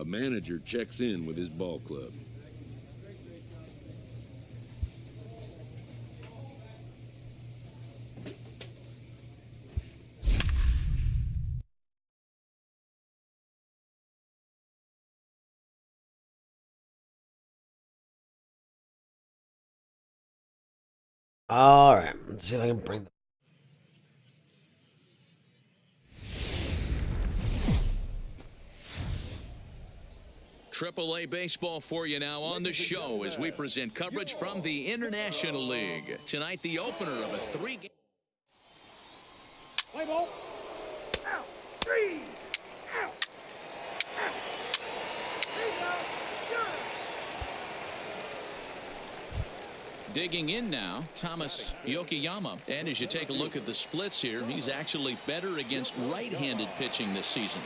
A manager checks in with his ball club. All right, let's see if I can bring them. AAA baseball for you now on the show as we present coverage from the International League. Tonight, the opener of a three-game. Play ball. Out. Three. Out. Out. Digging in now, Thomas Yokoyama. And as you take a look at the splits here, he's actually better against right-handed pitching this season.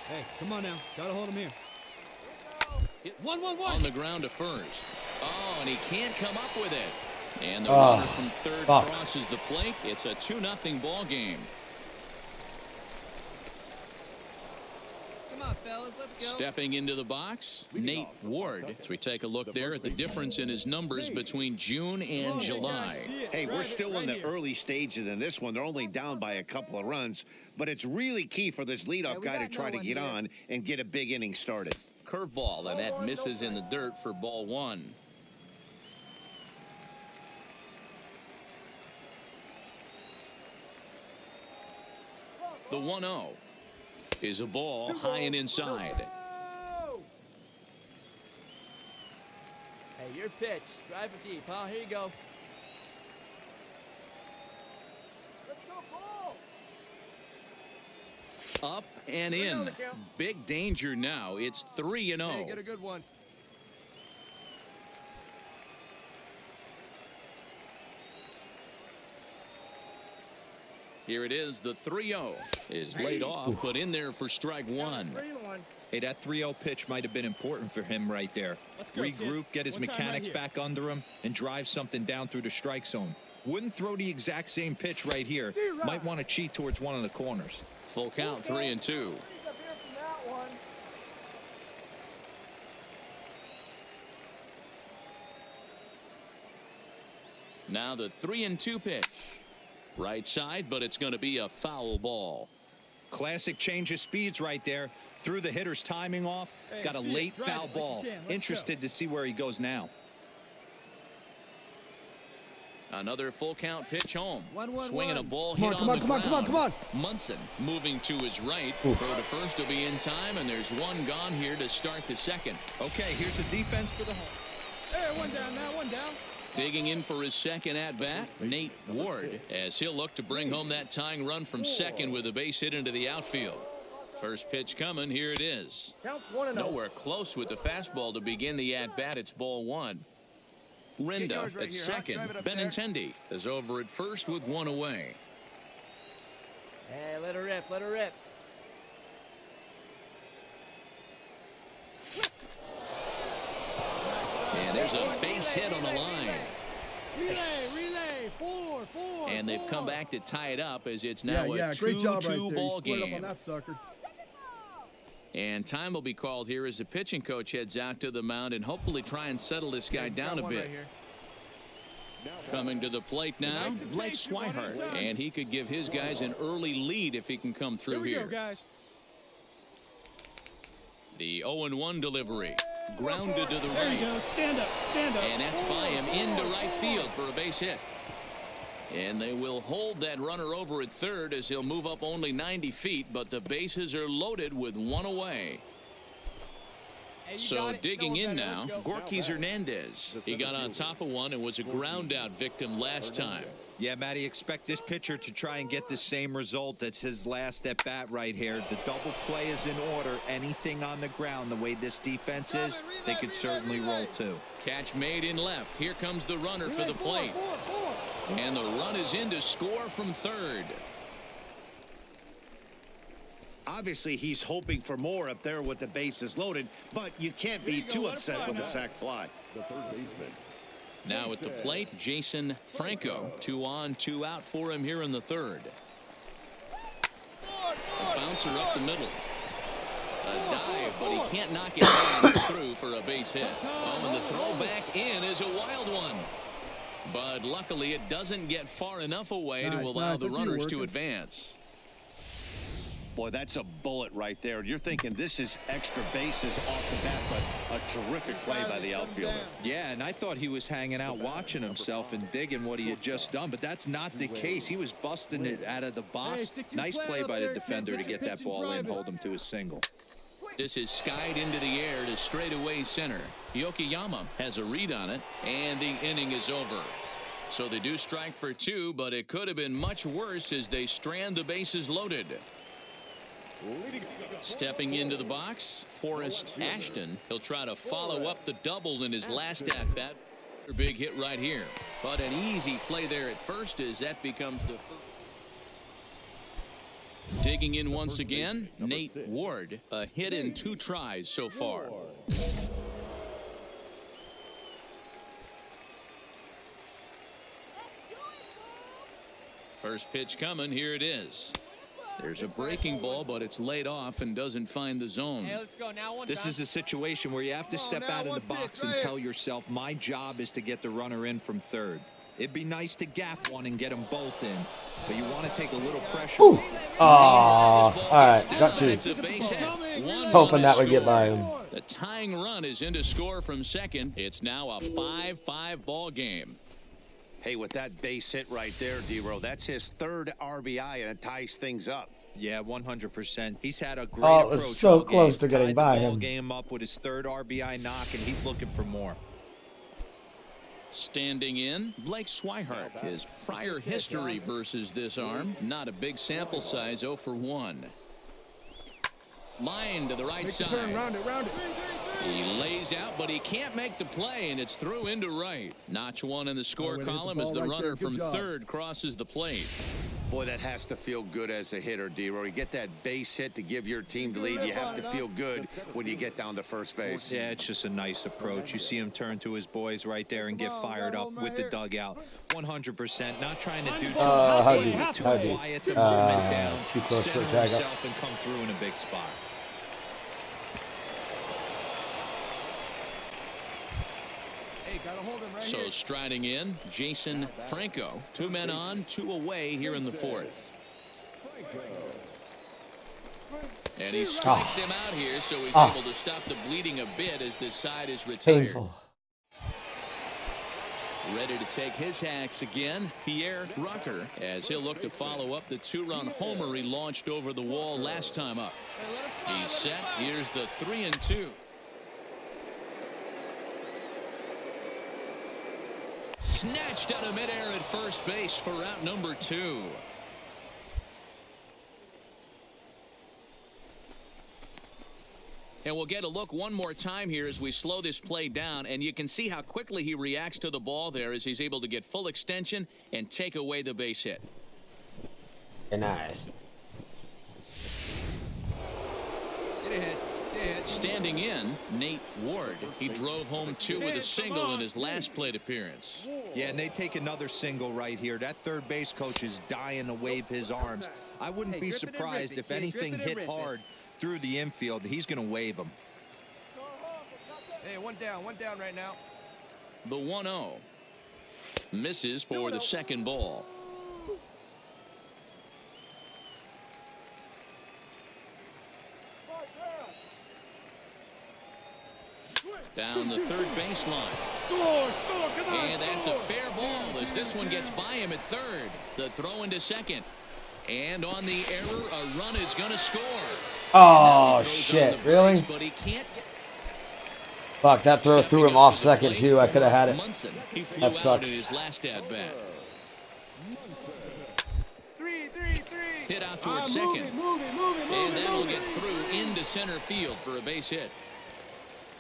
Hey, come on now. Gotta hold him here. 1-1-1. On the ground to first. Oh, and he can't come up with it. And the runner from third crosses the plate. It's a 2-0 ball game. Come on, fellas, let's go. Stepping into the box, Nate Ward. As we take a look there at the difference in his numbers between June and July. Hey, we're still in the early stages in this one. They're only down by a couple of runs, but it's really key for this leadoff guy to try to get on and get a big inning started. Curveball, and that misses in the dirt for ball one. The 1-0 is a ball high and inside. Hey, your pitch. Drive it deep, huh? Here you go. Let's go, ball. Up and in. Big danger now. It's 3-0. Hey, get a good one. Here it is. The 3-0 is laid off, put in there for strike one. Hey, that 3-0 pitch might have been important for him right there. Regroup, get his mechanics back under him, and drive something down through the strike zone. Wouldn't throw the exact same pitch right here. Might want to cheat towards one of the corners. Full count, 3-2. Now the 3-2 pitch. Right side, but it's going to be a foul ball. Classic change of speeds right there. Threw the hitter's timing off. Hey, got a late foul ball. Interested to see where he goes now. Another full count pitch home. 1-1-1. Swinging a ball hit on the ground. Come on. Munson moving to his right. Throw to first will be in time, and there's one gone here to start the second. Okay, here's the defense for the home. Hey, one down now, one down. Digging in for his second at-bat, Nate Ward, as he'll look to bring home that tying run from second with a base hit into the outfield. First pitch coming. Here it is. Nowhere close with the fastball to begin the at-bat. It's ball one. Renda at second. Benintendi is over at first with one away. Hey, let her rip, let her rip. And there's a base hit on the line. Relay, 4. And they've come back to tie it up as it's now a 2-2 ball game. On that sucker. And time will be called here as the pitching coach heads out to the mound and hopefully try and settle this guy down a bit. Coming to the plate now, Blake Swihart, and he could give his guys an early lead if he can come through here. Go, guys. The 0-1 delivery. Grounded to the right. There you go. Stand up. And that's by him into right field for a base hit. And they will hold that runner over at third as he'll move up only 90 feet, but the bases are loaded with one away. So digging in now, Gorkys Hernandez. He got on top of one and was a ground out victim last time. Yeah, Matty, expect this pitcher to try and get the same result. That's his last at bat right here. The double play is in order. Anything on the ground, the way this defense is, they could certainly roll too. Catch made in left. Here comes the runner for the plate. And the run is in to score from third. Obviously, he's hoping for more up there with the bases loaded, but you can't be too upset with a sac fly. The third baseman. Now at the plate, Jason Franco. 2 on, 2 out for him here in the third. A bouncer up the middle. A dive, but he can't knock it down through for a base hit. Oh, and the throw back in is a wild one. But luckily, it doesn't get far enough away to allow the runners to advance. Boy, that's a bullet right there. You're thinking this is extra bases off the bat, but a terrific play by the outfielder. Yeah, and I thought he was hanging out watching himself and digging what he had just done, but that's not the case. He was busting it out of the box. Nice play by the defender to get that ball in, hold him to a single. This is skied into the air to straightaway center. Yokoyama has a read on it, and the inning is over. So they do strike for 2, but it could have been much worse as they strand the bases loaded. Stepping into the box, Forrest Ashton. He'll try to follow up the double in his last at-bat. Big hit right here. But an easy play there at first as that becomes the first. Digging in once again, Nate Ward. A hit in 2 tries so far. First pitch coming. Here it is. There's a breaking ball, but it's laid off and doesn't find the zone. Hey, let's go now. This is a situation where you have to step out of the box and tell yourself, my job is to get the runner in from third. It'd be nice to gaff one and get them both in, but you want to take a little pressure. Ooh. All right, got 2. Hoping that would get by him. The tying run is in to score from second. It's now a 5-5 ball game. Hey, with that base hit right there, D-Row, that's his 3rd RBI, and it ties things up. Yeah, 100%. He's had a great Oh, it approach. was so close to getting Tied by the ball him. game up with his 3rd RBI knock, and he's looking for more. Standing in, Blake Swihart. His prior history versus this arm, not a big sample size, 0 for 1. Line to the right side. Round it. He lays out, but he can't make the play, and it's through into right. Notch 1 in the score column as the runner from third crosses the plate. Boy, that has to feel good as a hitter, D-Row. You get that base hit to give your team the lead. You have to feel good when you get down to first base. Yeah, it's just a nice approach. You see him turn to his boys right there and get fired up with the dugout. 100%. Not trying to do too much. How deep? Quiet the movement down. Too close for a center tag up. himself and come through in a big spot. So striding in, Jason Franco. 2 men on, 2 away here in the 4th. And he strikes him out here, so he's able to stop the bleeding a bit as this side is retired. Painful. Ready to take his hacks again, Pierre Rucker, as he'll look to follow up the 2-run homer he launched over the wall last time up. He's set. Here's the 3-2. Snatched out of midair at first base for out number 2. And we'll get a look one more time here as we slow this play down, and you can see how quickly he reacts to the ball there as he's able to get full extension and take away the base hit. Nice. Get ahead. Standing in, Nate Ward. He drove home 2 with a single in his last plate appearance. Yeah, and they take another single right here. That third base coach is dying to wave his arms. I wouldn't be surprised if anything hit hard through the infield. He's going to wave them. Hey, one down right now. The 1-0 misses for the second ball. Down the third baseline. And that's a fair ball as this one gets by him at third. The throw into second. And on the error, a run is going to score. Oh, shit. Really? But he can't get... Fuck, that throw threw him off second, too. I could have had it. That sucks. His last at bat. Hit out towards second. And that will get through into center field for a base hit.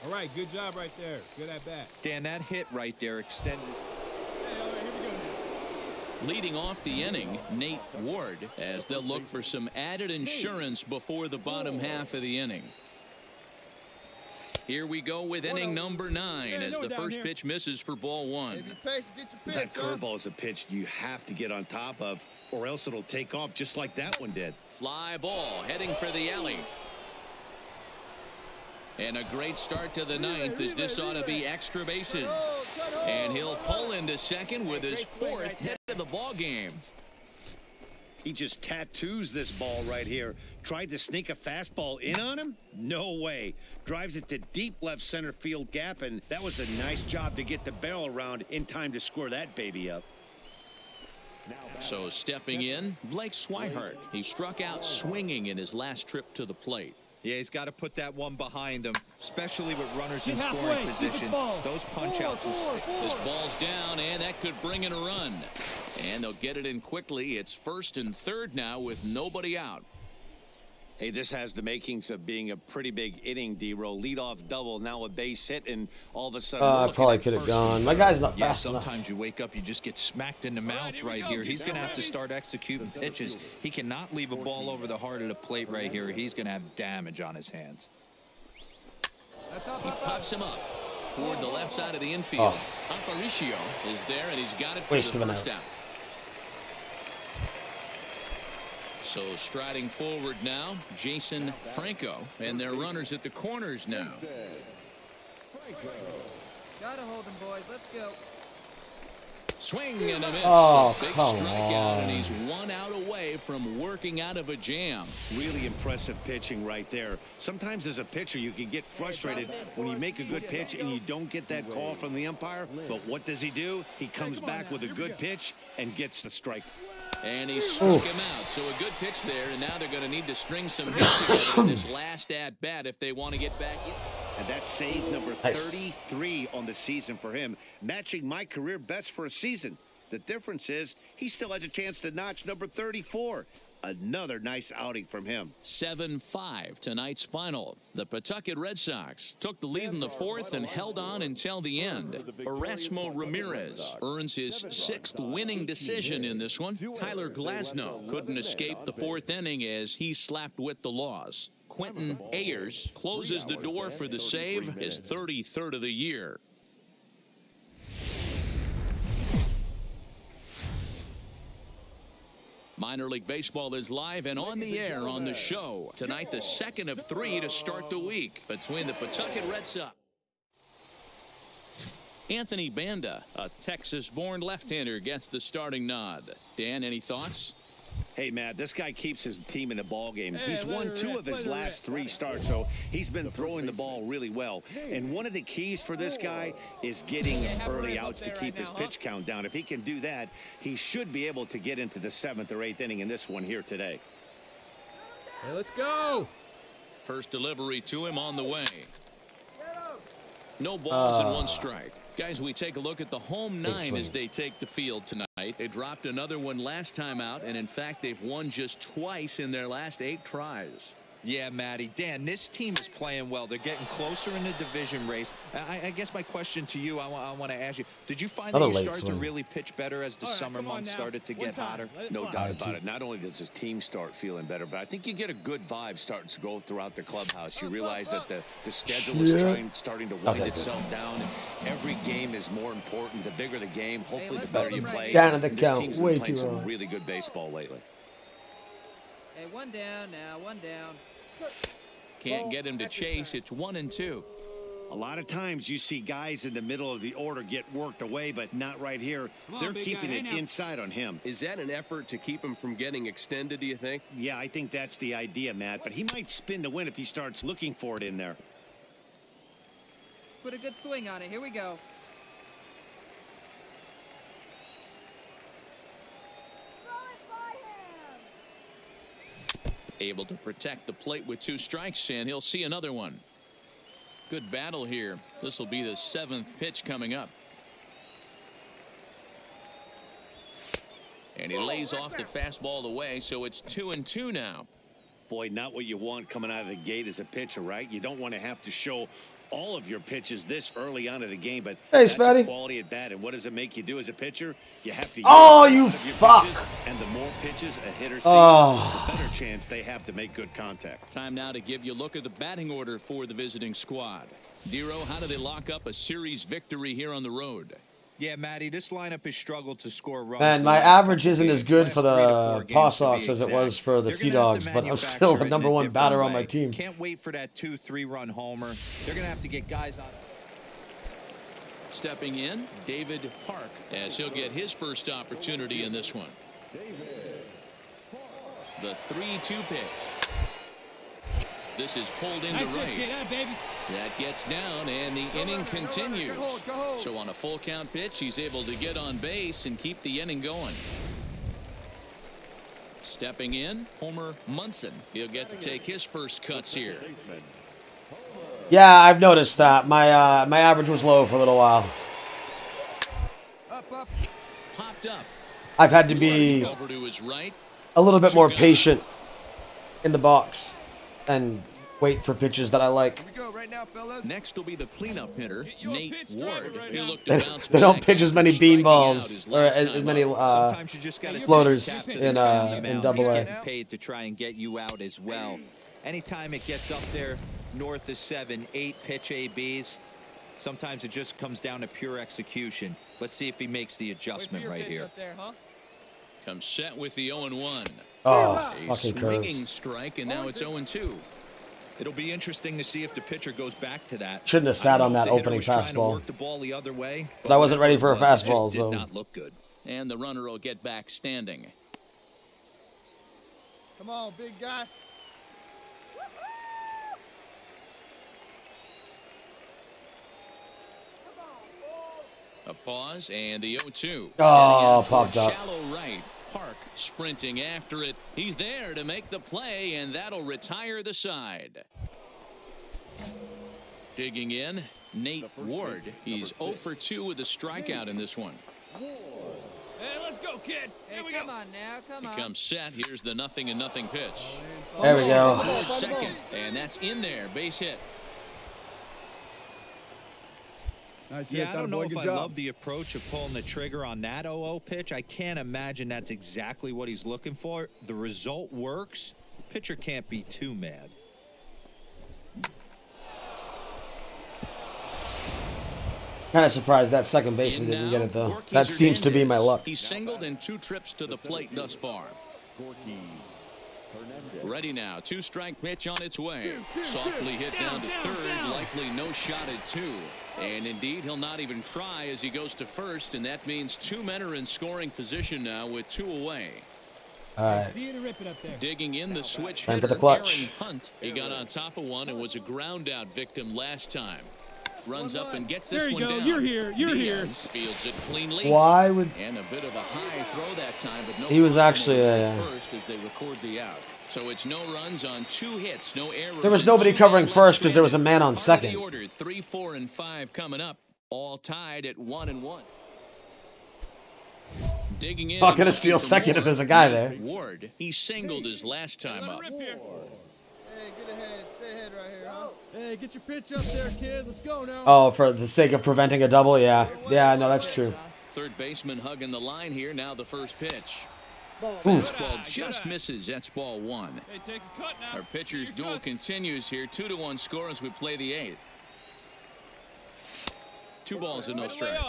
All right, good job right there. Good at bat. Dan, that hit right there extends. Hey, all right, here we go now. Leading off the inning, Nate Ward, as they'll look for some added insurance before the bottom half of the inning. Here we go with inning number 9 as the first pitch misses for ball 1. That curveball is a pitch you have to get on top of, or else it'll take off just like that one did. Fly ball heading for the alley. And a great start to the ninth, as this ought to be extra bases. And he'll pull into second with his 4th hit of the ball game. He just tattoos this ball right here. Tried to sneak a fastball in on him? No way. Drives it to deep left center field gap, and that was a nice job to get the barrel around in time to score that baby up. So stepping in, Blake Swihart. He struck out swinging in his last trip to the plate. Yeah, he's got to put that one behind him, especially with runners in scoring position. Those punch-outs. This ball's down, and that could bring in a run. And they'll get it in quickly. It's 1st and 3rd now with nobody out. Hey, this has the makings of being a pretty big inning, D-Row. Leadoff double, now a base hit, and all of a sudden... I probably could have gone. My guy's not fast enough. enough. Sometimes you wake up, you just get smacked in the mouth right here. He's going to have to start executing pitches. He cannot leave a ball over the heart of the plate right here. He's going to have damage on his hands. He pops him up toward the left side of the infield. Aparicio is there, and he's got it for the first out. So striding forward now, Jason Franco, and their runners at the corners now. Gotta hold him, boys. Let's go. Swing and a miss. Oh, big come strikeout, on. and he's 1 out away from working out of a jam. Really impressive pitching right there. Sometimes as a pitcher, you can get frustrated when you make a good pitch and you don't get that call from the umpire. But what does he do? He comes back with a good pitch and gets the strike. And he struck him out. So a good pitch there, and now they're going to need to string some hits together in this last at-bat if they want to get back in. And that's save number 33 on the season for him, matching my career best for a season. The difference is he still has a chance to notch number 34. Another nice outing from him. 7-5 tonight's final. The Pawtucket Red Sox took the lead in the 4th and held on until the end. Erasmo Ramirez earns his 6th winning decision in this one. Tyler Glasnow couldn't escape the 4th inning as he slapped with the loss. Quentin Ayers closes the door for the save, his 33rd of the year. Minor League Baseball is live and on the air on the show. Tonight, the 2nd of 3 to start the week between the Pawtucket Red Sox. Anthony Banda, a Texas-born left-hander, gets the starting nod. Dan, any thoughts? Hey, Matt, this guy keeps his team in the ball game. He's won 2 of his last 3 starts, so he's been throwing the ball really well. And one of the keys for this guy is getting early outs to keep his pitch count down. If he can do that, he should be able to get into the 7th or 8th inning in this one here today. Hey, let's go. First delivery to him on the way. No balls and 1 strike. Guys, we take a look at the home 9 as they take the field tonight. They dropped another one last time out, and in fact, they've won just twice in their last 8 tries. Yeah, Matty. Dan, this team is playing well. They're getting closer in the division race. I guess my question to you, I want to ask you, did you find that you started to really pitch better as the summer months started to get hotter? No doubt about it. Not only does his team start feeling better, but I think you get a good vibe starting to go throughout the clubhouse. You realize that the schedule is starting to wind itself down. And every game is more important. The bigger the game, hopefully the better you play. Down at the This count. team's Way been playing too some long. really good baseball lately. Hey, 1 down now, 1 down. Can't get him to chase. It's 1-2. A lot of times you see guys in the middle of the order get worked away, but not right here. They're keeping it inside on him. Is that an effort to keep him from getting extended, do you think? Yeah, I think that's the idea, Matt. But he might spin to win if he starts looking for it in there. Put a good swing on it. Here we go. Able to protect the plate with 2 strikes, and he'll see another one. Good battle here. This will be the 7th pitch coming up. And he lays off the fastball away, so it's 2-2 now. Boy, not what you want coming out of the gate as a pitcher, right? You don't want to have to show all of your pitches this early on in the game, but that's a quality at bat. And what does it make you do as a pitcher? You have to use you fuck. pitches, and the more pitches a hitter sees, the better chance they have to make good contact. Time now to give you a look at the batting order for the visiting squad. Dero, how do they lock up a series victory here on the road? Yeah, Matty, this lineup has struggled to score runs. Man, my average isn't as good for the Paw Sox as it was for the Sea Dogs, but I'm still the #1 batter on my team. Can't wait for that 2-3 run homer. They're going to have to get guys on. Stepping in, David Park, as he'll get his first opportunity in this one. The 3-2 pitch. This is pulled into right. That gets down, and the inning continues. So on a full count pitch, he's able to get on base and keep the inning going. Stepping in, Homer Munson. He'll get to take his first cuts here. Yeah, I've noticed that. My average was low for a little while. Popped up. I've had to be Over to his right. a little bit more patient in the box and wait for pitches that I like. Next will be the cleanup hitter, Nate Ward. He'll look to bounce They don't back pitch as many after bean striking balls out or his as last many time up. Sometimes you just got to floaters in Double A. Paid to try and get you out as well. Anytime it gets up there north of 7, 8 pitch ABs, sometimes it just comes down to pure execution. Let's see if he makes the adjustment right here. Comes set with the 0-1. Oh, A fucking swinging curves. strike, and now it's 0-2. It'll be interesting to see if the pitcher goes back to that. Shouldn't have sat on that The hitter opening was trying to fastball. work the ball the other way, But I wasn't ready for a whatever it fastball, was, it so. did not look good. And the runner will get back standing. Come on, big guy. A pause and the 0-2. Oh, popped up. Shallow right. Park sprinting after it. He's there to make the play, and that'll retire the side. Digging in, Nate Ward. He's 0 for 2 with a strikeout in this one. Hey, let's go, kid. Here we go. Come on now, come on. He comes set. Here's the 0-0 pitch. There we go. Towards second, and that's in there. Base hit. Nice Yeah, I don't know if I love the approach of pulling the trigger on that 0-0 pitch. I can't imagine that's exactly what he's looking for. The result works. The pitcher can't be too mad. Kind of surprised that second baseman didn't get it, though. That seems to be my luck. He's singled in 2 trips to the plate thus far. Ready now. 2-strike pitch on its way. Softly hit down to third. Likely no shot at 2. And indeed, he'll not even try as he goes to first. And that means 2 men are in scoring position now with 2 away. All right. Digging in the switch Time hitter, for the clutch. Aaron Hunt. He got on top of one and was a ground out victim last time. Runs up and gets this one down. You're here. You're here. Diaz fields it cleanly. Why would And a bit of a high throw that time, but no. he was problem actually with first as they record the out. So it's no runs on 2 hits, no errors. there was nobody covering first because there was a man on second. Order 3, 4, and 5 coming up, all tied at 1-1. Digging in. Not gonna steal second if there's a guy there. Ward, he singled his last time up. Hey, get ahead. Stay ahead right here, huh? Hey, get your pitch up there, kid. Let's go now. Oh, for the sake of preventing a double, yeah. Yeah, no, that's true. Third baseman hugging the line here. Now the first pitch. Fastball just misses. That's ball 1. Hey, take a cut now. Our pitcher's Take your duel cuts. continues here. 2-1 score as we play the 8th. 2 balls and no strikes.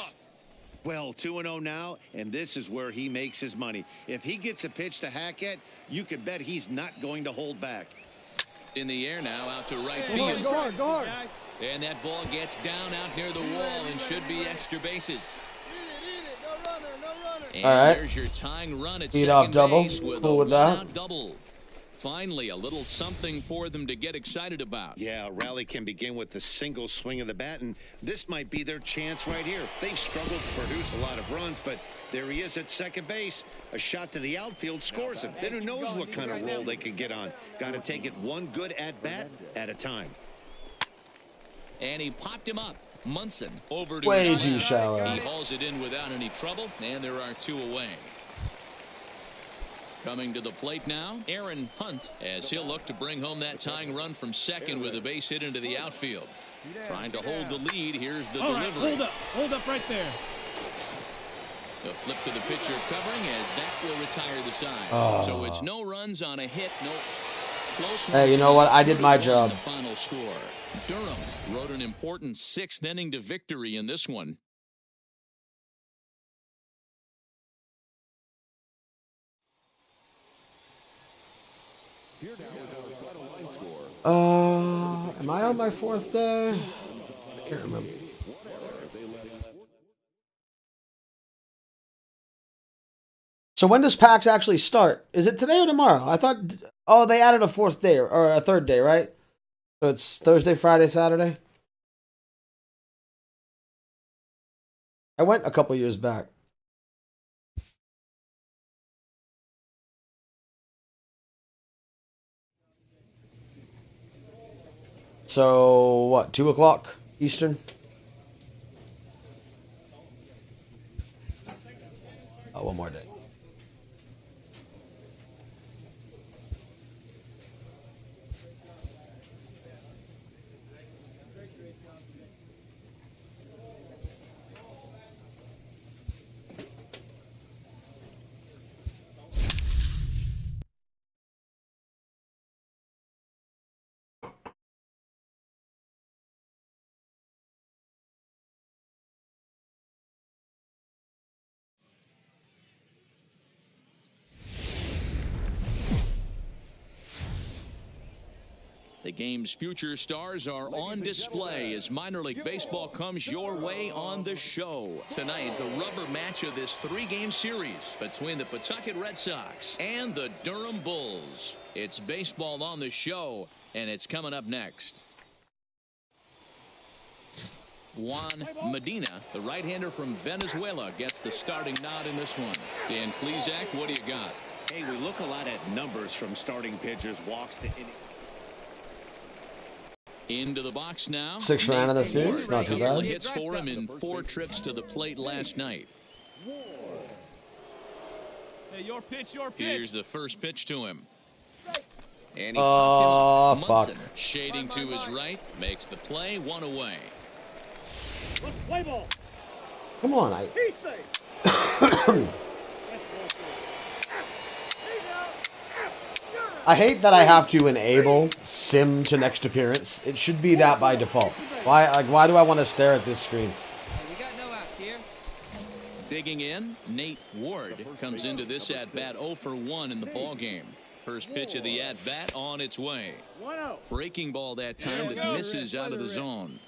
Well, 2-0 now, and this is where he makes his money. If he gets a pitch to hack at, you can bet he's not going to hold back. In the air now, out to right Go field. hard, go hard. And that ball gets down out near the wall and should be extra bases. Eat it. No runner, no runner. And All right. there's your tying run at Lead second off double. base with Cool a with that. one-out double. Finally, a little something for them to get excited about. Yeah, a rally can begin with a single swing of the bat, and this might be their chance right here. They've struggled to produce a lot of runs, but there he is at second base. A shot to the outfield scores him. Then who knows what kind of roll they could get on. Got to take it one good at-bat at a time. And he popped him up. Munson over to Way his too left. shallow. He hauls it in without any trouble, and there are 2 away. Coming to the plate now, Aaron Hunt, as he'll look to bring home that tying run from second with a base hit into the outfield. Trying to hold the lead. Here's the All right, delivery. hold up right there. The flip to the pitcher covering, and that will retire the side. Oh. So it's no runs on a hit, no close. Hey, you know what? I did my 2-1 job. The final score. Durham wrote an important 6th inning to victory in this one. Am I on my 4th day? I can't remember. So when does PAX actually start? Is it today or tomorrow? I thought, oh, they added a 4th day or a 3rd day, right? So it's Thursday, Friday, Saturday. I went a couple years back. So what, 2 o'clock Eastern? Oh, one more day. The game's future stars are on display as minor league baseball comes your way on the show. Tonight, the rubber match of this 3-game series between the Pawtucket Red Sox and the Durham Bulls. It's baseball on the show, and it's coming up next. Juan Medina, the right-hander from Venezuela, gets the starting nod in this one. Dan Klezak, what do you got? Hey, we look a lot at numbers from starting pitchers, walks to innings. Into the box now. 6th round of the series, not too bad. Hits for him in 4 trips to the plate last night. Hey, your pitch, your pitch. Here's the first pitch to him. And he Oh, fuck. fuck. Munson, shading to his right, makes the play, 1 away. Come on, I hate that I have to enable sim to next appearance. It should be that by default. Why do I want to stare at this screen? We got no outs here. Digging in, Nate Ward comes into this at-bat 0 for 1 in the ballgame. First pitch of the at-bat on its way. Breaking ball that time that misses out of the zone.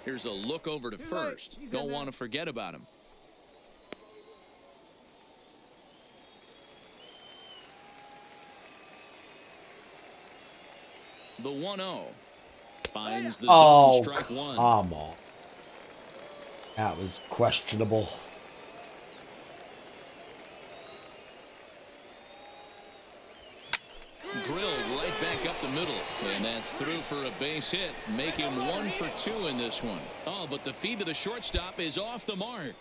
Here's a look over to first. Don't want to forget about him. The 1-0 finds the zone, strike 1. Come on. That was questionable. Drilled right back up the middle, and that's through for a base hit. Make him 1 for 2 in this one. Oh, but the feed to the shortstop is off the mark.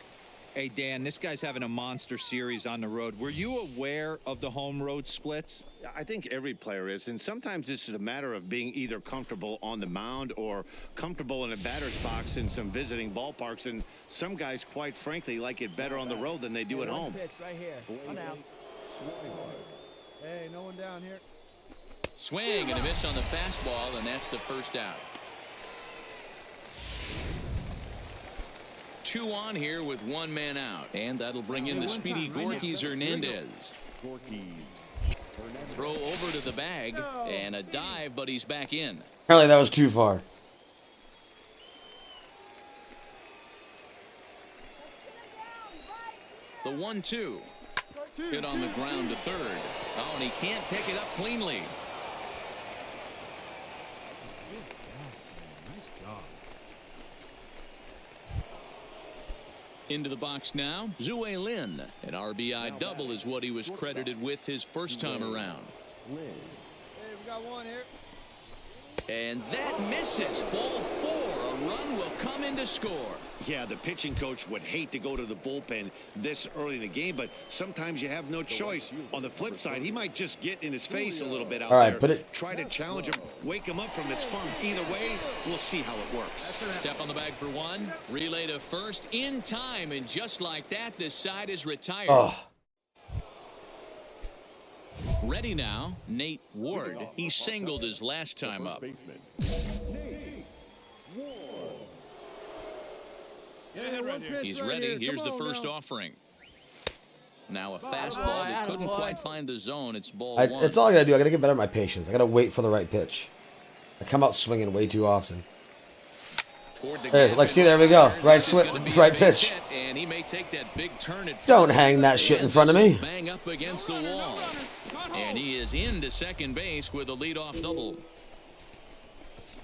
Hey, Dan, this guy's having a monster series on the road. Were you aware of the home road splits? I think every player is, and sometimes this is a matter of being either comfortable on the mound or comfortable in a batter's box in some visiting ballparks, and some guys, quite frankly, like it better on the road than they do at home. Pitch right here. One out. Hey, no one down here. Swing and a miss on the fastball, and that's the first out. 2 on here with 1 man out, and that'll bring in the speedy Gorkys Hernandez. Throw over to the bag and a dive, but he's back in. Apparently that was too far. The 1-2 hit on the ground to third. Oh, and he can't pick it up cleanly. Into the box now, Zue Lin. An RBI double is what he was credited with his first time around. Hey, we got one here. And that misses. Ball 4. A run will come in to score. Yeah, the pitching coach would hate to go to the bullpen this early in the game, but sometimes you have no choice. On the flip side, he might just get in his face a little bit out there. Try to challenge him, wake him up from his funk. Either way, we'll see how it works. Step on the bag for 1. Relay to first in time, and just like that, this side is retired. Oh. Ready now, Nate Ward. He singled his last time up. He's ready. Here's the first offering. Now a fastball that couldn't quite find the zone. It's ball one. It's all I gotta do. I gotta get better at my patience. I gotta wait for the right pitch. I come out swinging way too often. There, like, see, there we go. Right swing, right pitch. And he may take that big turn at Don't hang that shit in front of me. Bang up against the wall. And he is into second base with a leadoff double.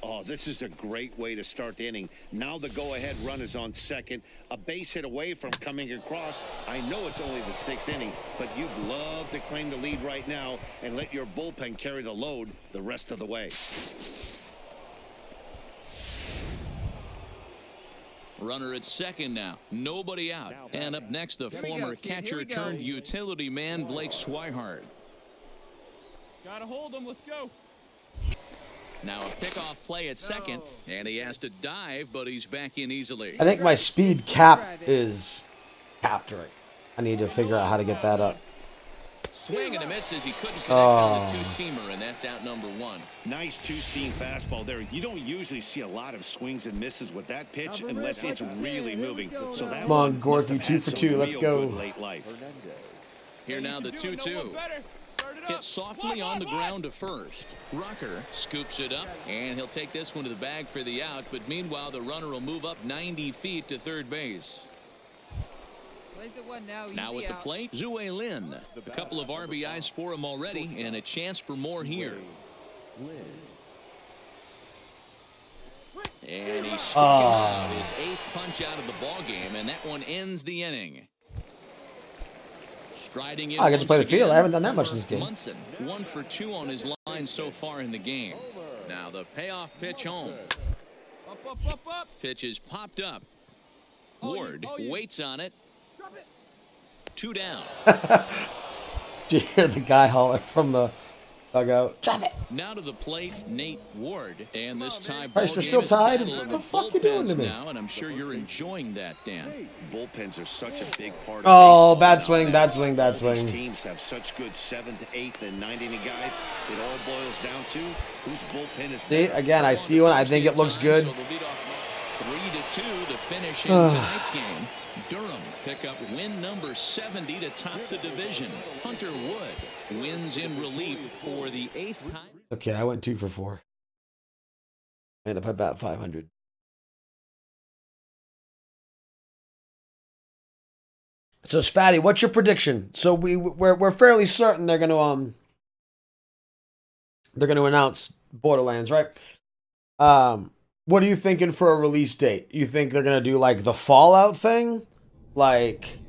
Oh, this is a great way to start the inning. Now the go-ahead run is on second. A base hit away from coming across. I know it's only the sixth inning, but you'd love to claim the lead right now and let your bullpen carry the load the rest of the way. Runner at second now. Nobody out. And up next, the former catcher turned utility man, Blake Swihart. Gotta hold him. Let's go. Now a pickoff play at second, and he has to dive, but he's back in easily. I think my speed cap is capturing. I need to figure out how to get that up. Swing and a miss as he couldn't connect on the two-seamer, and that's out number one. Nice two-seam fastball there. You don't usually see a lot of swings and misses with that pitch unless it's really moving. So that Come on, Gorky, 2 for 2. Let's go. Late life. Here now the 2-2. Hit softly on the ground to first. Rucker scoops it up, and he'll take this one to the bag for the out. But meanwhile, the runner will move up 90 feet to third base. Now at the plate, Zue Lin. A couple of RBIs for him already, and a chance for more here. And he's striking out his 8th punch out of the ball game, and that one ends the inning. Striding in I get to play the field. I haven't done that much this game. Munson, 1 for 2 on his line so far in the game. Now the payoff pitch home. Pitch is popped up. Ward waits on it. 2 down. Did you hear the guy holler from the dugout? Drop it. Now to the plate, Nate Ward, and this tie. Christ, we're still tied. What the fuck you doing to me? Now, and I'm sure you're enjoying that, Dan. Bullpens are such a big part of Oh, bad swing, bad swing, bad swing. These teams have such good 7th, 8th, and 9th inning guys. It all boils down to whose bullpen is. See, again, I see one. I think it looks good. 3-2 to finish in tonight's game. Durham pick up win number 70 to top the division. Hunter Wood wins in relief for the 8th time. Okay, I went 2 for 4. And if I bat 500. So Spatty, what's your prediction? So we're fairly certain they're going to announce Borderlands, right? What are you thinking for a release date? You think they're going to do like the Fallout thing? Like,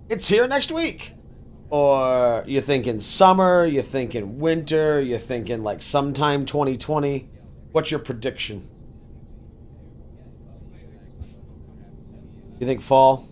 it's here next week? Or you're thinking summer, you're thinking winter, you're thinking like sometime 2020? What's your prediction? You think fall?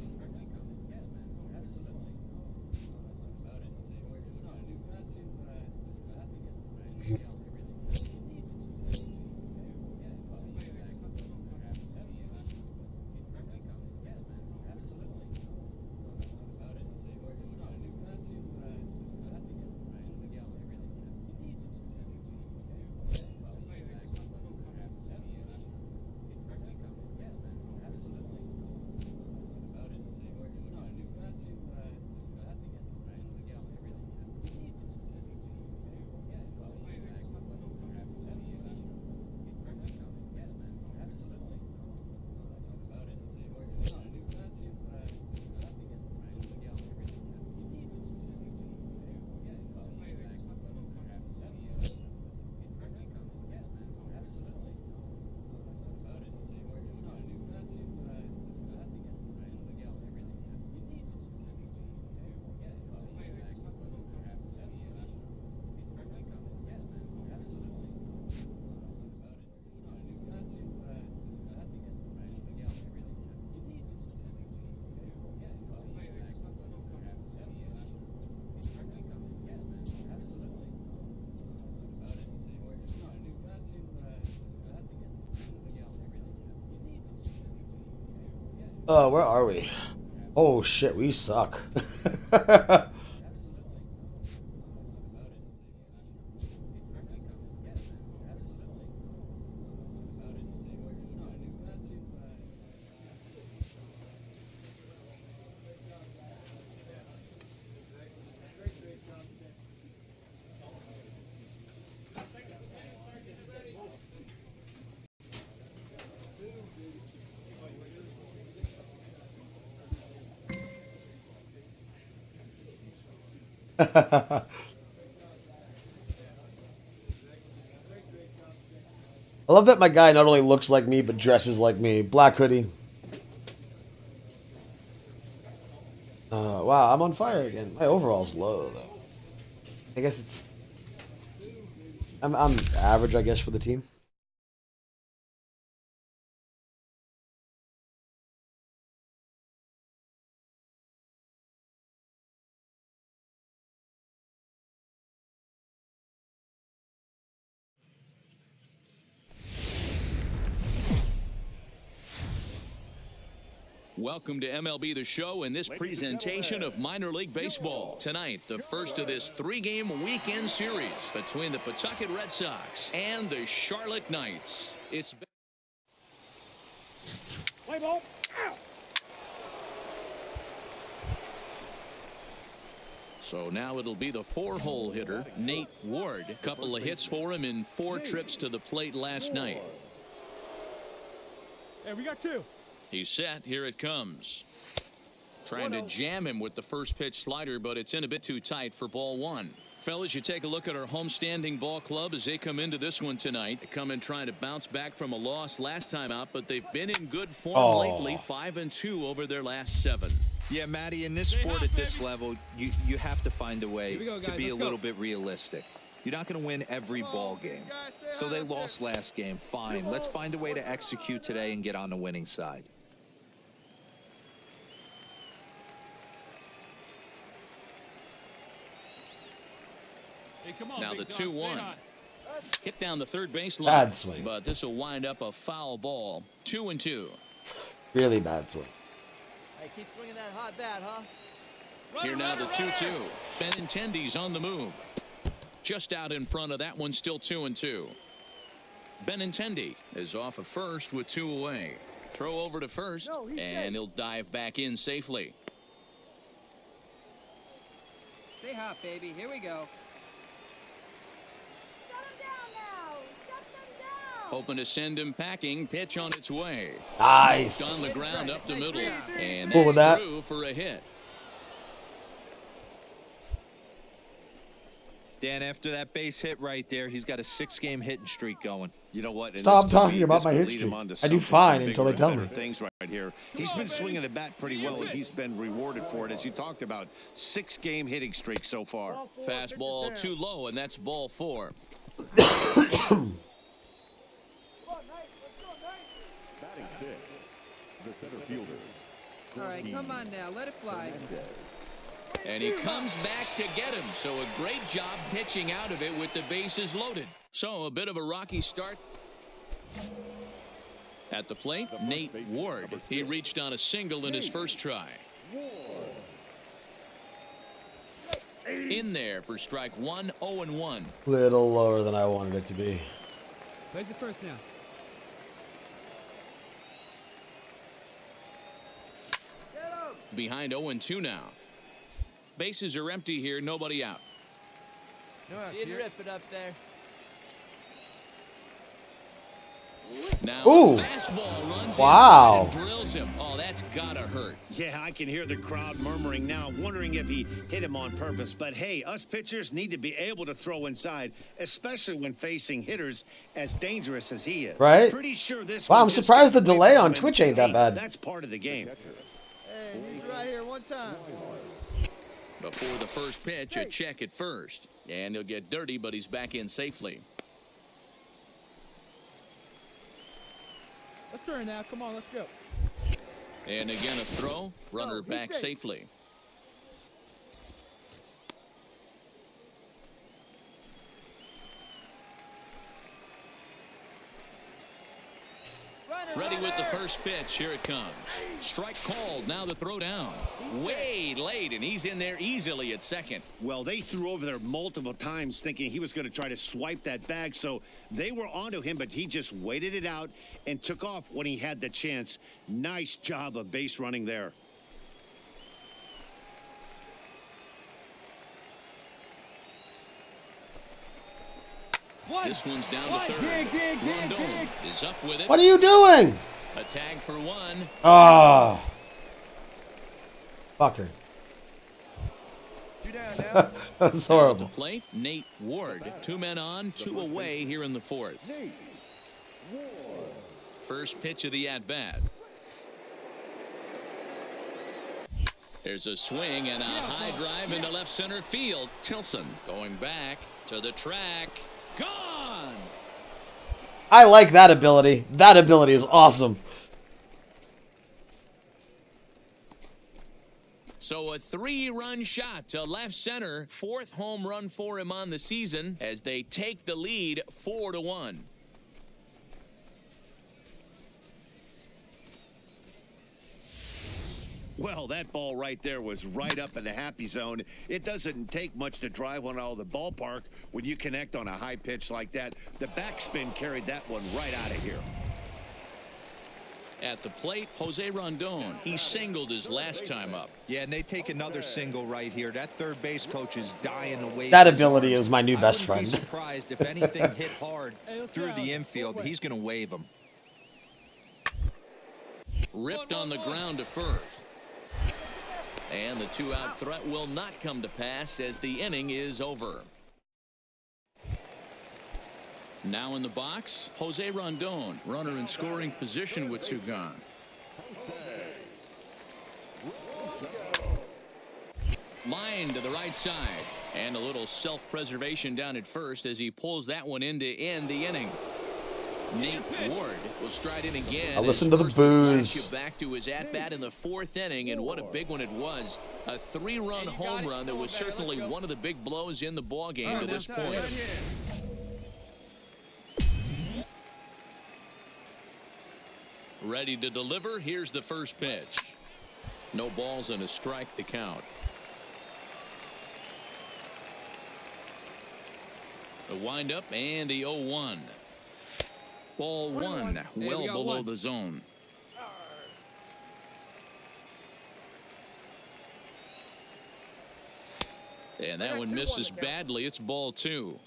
Where are we? Oh shit, we suck. I love that my guy not only looks like me, but dresses like me. Black hoodie. Wow, I'm on fire again. My overall's low, though. I guess it's... I'm average, I guess, for the team. Welcome to MLB The Show and this presentation of minor league baseball. Tonight, the first of this 3-game weekend series between the Pawtucket Red Sox and the Charlotte Knights. It's Play ball. so now it'll be the 4-hole hitter, Nate Ward. A couple of hits for him in 4 trips to the plate last night. Hey, we got 2. He's set. Here it comes. Trying to jam him with the first pitch slider, but it's in a bit too tight for ball 1. Fellas, you take a look at our homestanding ball club as they come into this one tonight. They come in trying to bounce back from a loss last time out, but they've been in good form lately. 5-2 over their last 7. Yeah, Matty, in this sport at this level, you have to find a way to be a little bit realistic. You're not going to win every ball game. So they lost last game. Fine. Let's find a way to execute today and get on the winning side. Now the 2-1. Hit down the third baseline. Bad swing. But this will wind up a foul ball. 2-2. Really bad swing. Hey, keep swinging that hot bat, huh? Here now the 2-2. Benintendi's on the move. Just out in front of that one, still 2-2. Benintendi is off of first with 2 away. Throw over to first, and he'll dive back in safely. Stay hot, baby. Here we go. Hoping to send him packing. Pitch on its way. Nice. On the ground up the middle. And Cool with that. through for a hit. Dan, after that base hit right there, he's got a 6-game hitting streak going. You know what? Stop talking about my history. I do fine until they tell me. Things right here. He's been swinging the bat pretty well, and he's been rewarded for it, as you talked about. 6-game hitting streak so far. Fastball too low, and that's ball 4. Batting 6, the center fielder. All right, come on now. Let it fly. And he comes back to get him. So a great job pitching out of it with the bases loaded. So a bit of a rocky start. At the plate, Nate Ward. He reached on a single in his first try. In there for strike 1, 0-1. Little lower than I wanted it to be. Plays it first now. Behind 0-2 now. Bases are empty here, nobody out. See it rip it up there. Now Ooh. fastball runs Wow. inside and drills him. Oh, that's gotta hurt. Yeah, I can hear the crowd murmuring now, wondering if he hit him on purpose. But hey, us pitchers need to be able to throw inside, especially when facing hitters as dangerous as he is. Right? Pretty sure this. Wow, one I'm just surprised the gets away delay from on him. Twitch ain't that Hey, bad. That's part of the game. Hey, he's right here one time. Before the first pitch, a check at first. And he'll get dirty, but he's back in safely. Let's turn now. Come on, let's go. And again a throw. Runner back safely. Ready with the first pitch. Here it comes. Strike called. Now the throw down. Way late, and he's in there easily at second. Well, they threw over there multiple times thinking he was going to try to swipe that bag, so they were onto him, but he just waited it out and took off when he had the chance. Nice job of base running there. This one's down to third. Rondon is up with it. What are you doing? A tag for 1. Ah. Fucker. That's horrible. At the plate, Nate Ward. 2 men on, 2 away here in the 4th. First pitch of the at-bat. There's a swing and a high drive into left center field. Tilson going back to the track. Gone! I like that ability. That ability is awesome. So a 3-run shot to left center. 4th home run for him on the season as they take the lead 4-1. Well, that ball right there was right up in the happy zone. It doesn't take much to drive one out of the ballpark when you connect on a high pitch like that. The backspin carried that one right out of here. At the plate, Jose Rondon. He singled his last time up. Yeah, and they take another single right here. That third base coach is dying to wave. That ability is my new best I friend. wouldn't be surprised if anything hit hard through the infield. He's going to wave him. Ripped on the ground to first. And the 2-out threat will not come to pass as the inning is over. Now in the box, Jose Rondon, runner in scoring position with 2 gone. Line to the right side, and a little self-preservation down at first as he pulls that one in to end the inning. Nate Ward will stride in again. I'll listen to the boos. Back to his at-bat in the 4th inning, and what a big one it was. A 3-run home run that was certainly one of the big blows in the ballgame to this point. Ready to deliver. Here's the first pitch. No balls and a strike to count. The windup and the 0-1. Ball 1, well below the zone. And that one misses badly. It's ball 2.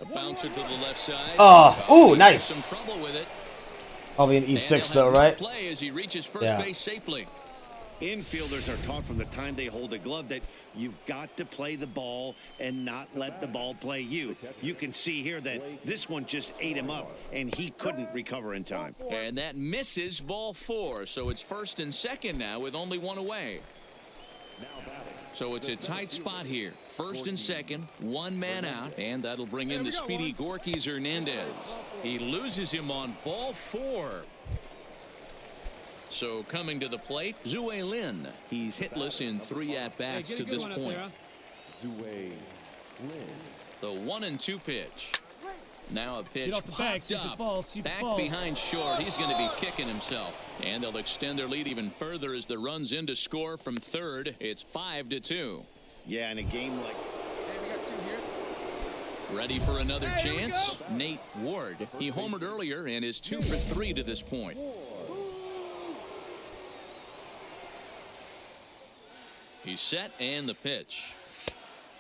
A bouncer to the left side. Oh, nice. Some trouble with it. I'll be an E6 though, right? Play as he reaches first base safely. Infielders are taught from the time they hold a glove that you've got to play the ball and not let the ball play you. You can see here that this one just ate him up, and he couldn't recover in time. And that misses ball 4, so it's 1st and 2nd now with only 1 away. So it's a tight spot here. 1st and 2nd, 1 man out, and that'll bring in the speedy Gorky Hernandez. He loses him on ball 4. So coming to the plate, Zue Lin. He's hitless in 3 at-bats to this point. The 1-2 pitch. Now a pitch popped up. Back behind short. He's going to be kicking himself. And they'll extend their lead even further as the run's in to score from 3rd. It's 5-2. Yeah, in a game like... Hey, we got 2 here. Ready for another chance? Nate Ward. He homered earlier and is 2 for 3 to this point. He's set and the pitch.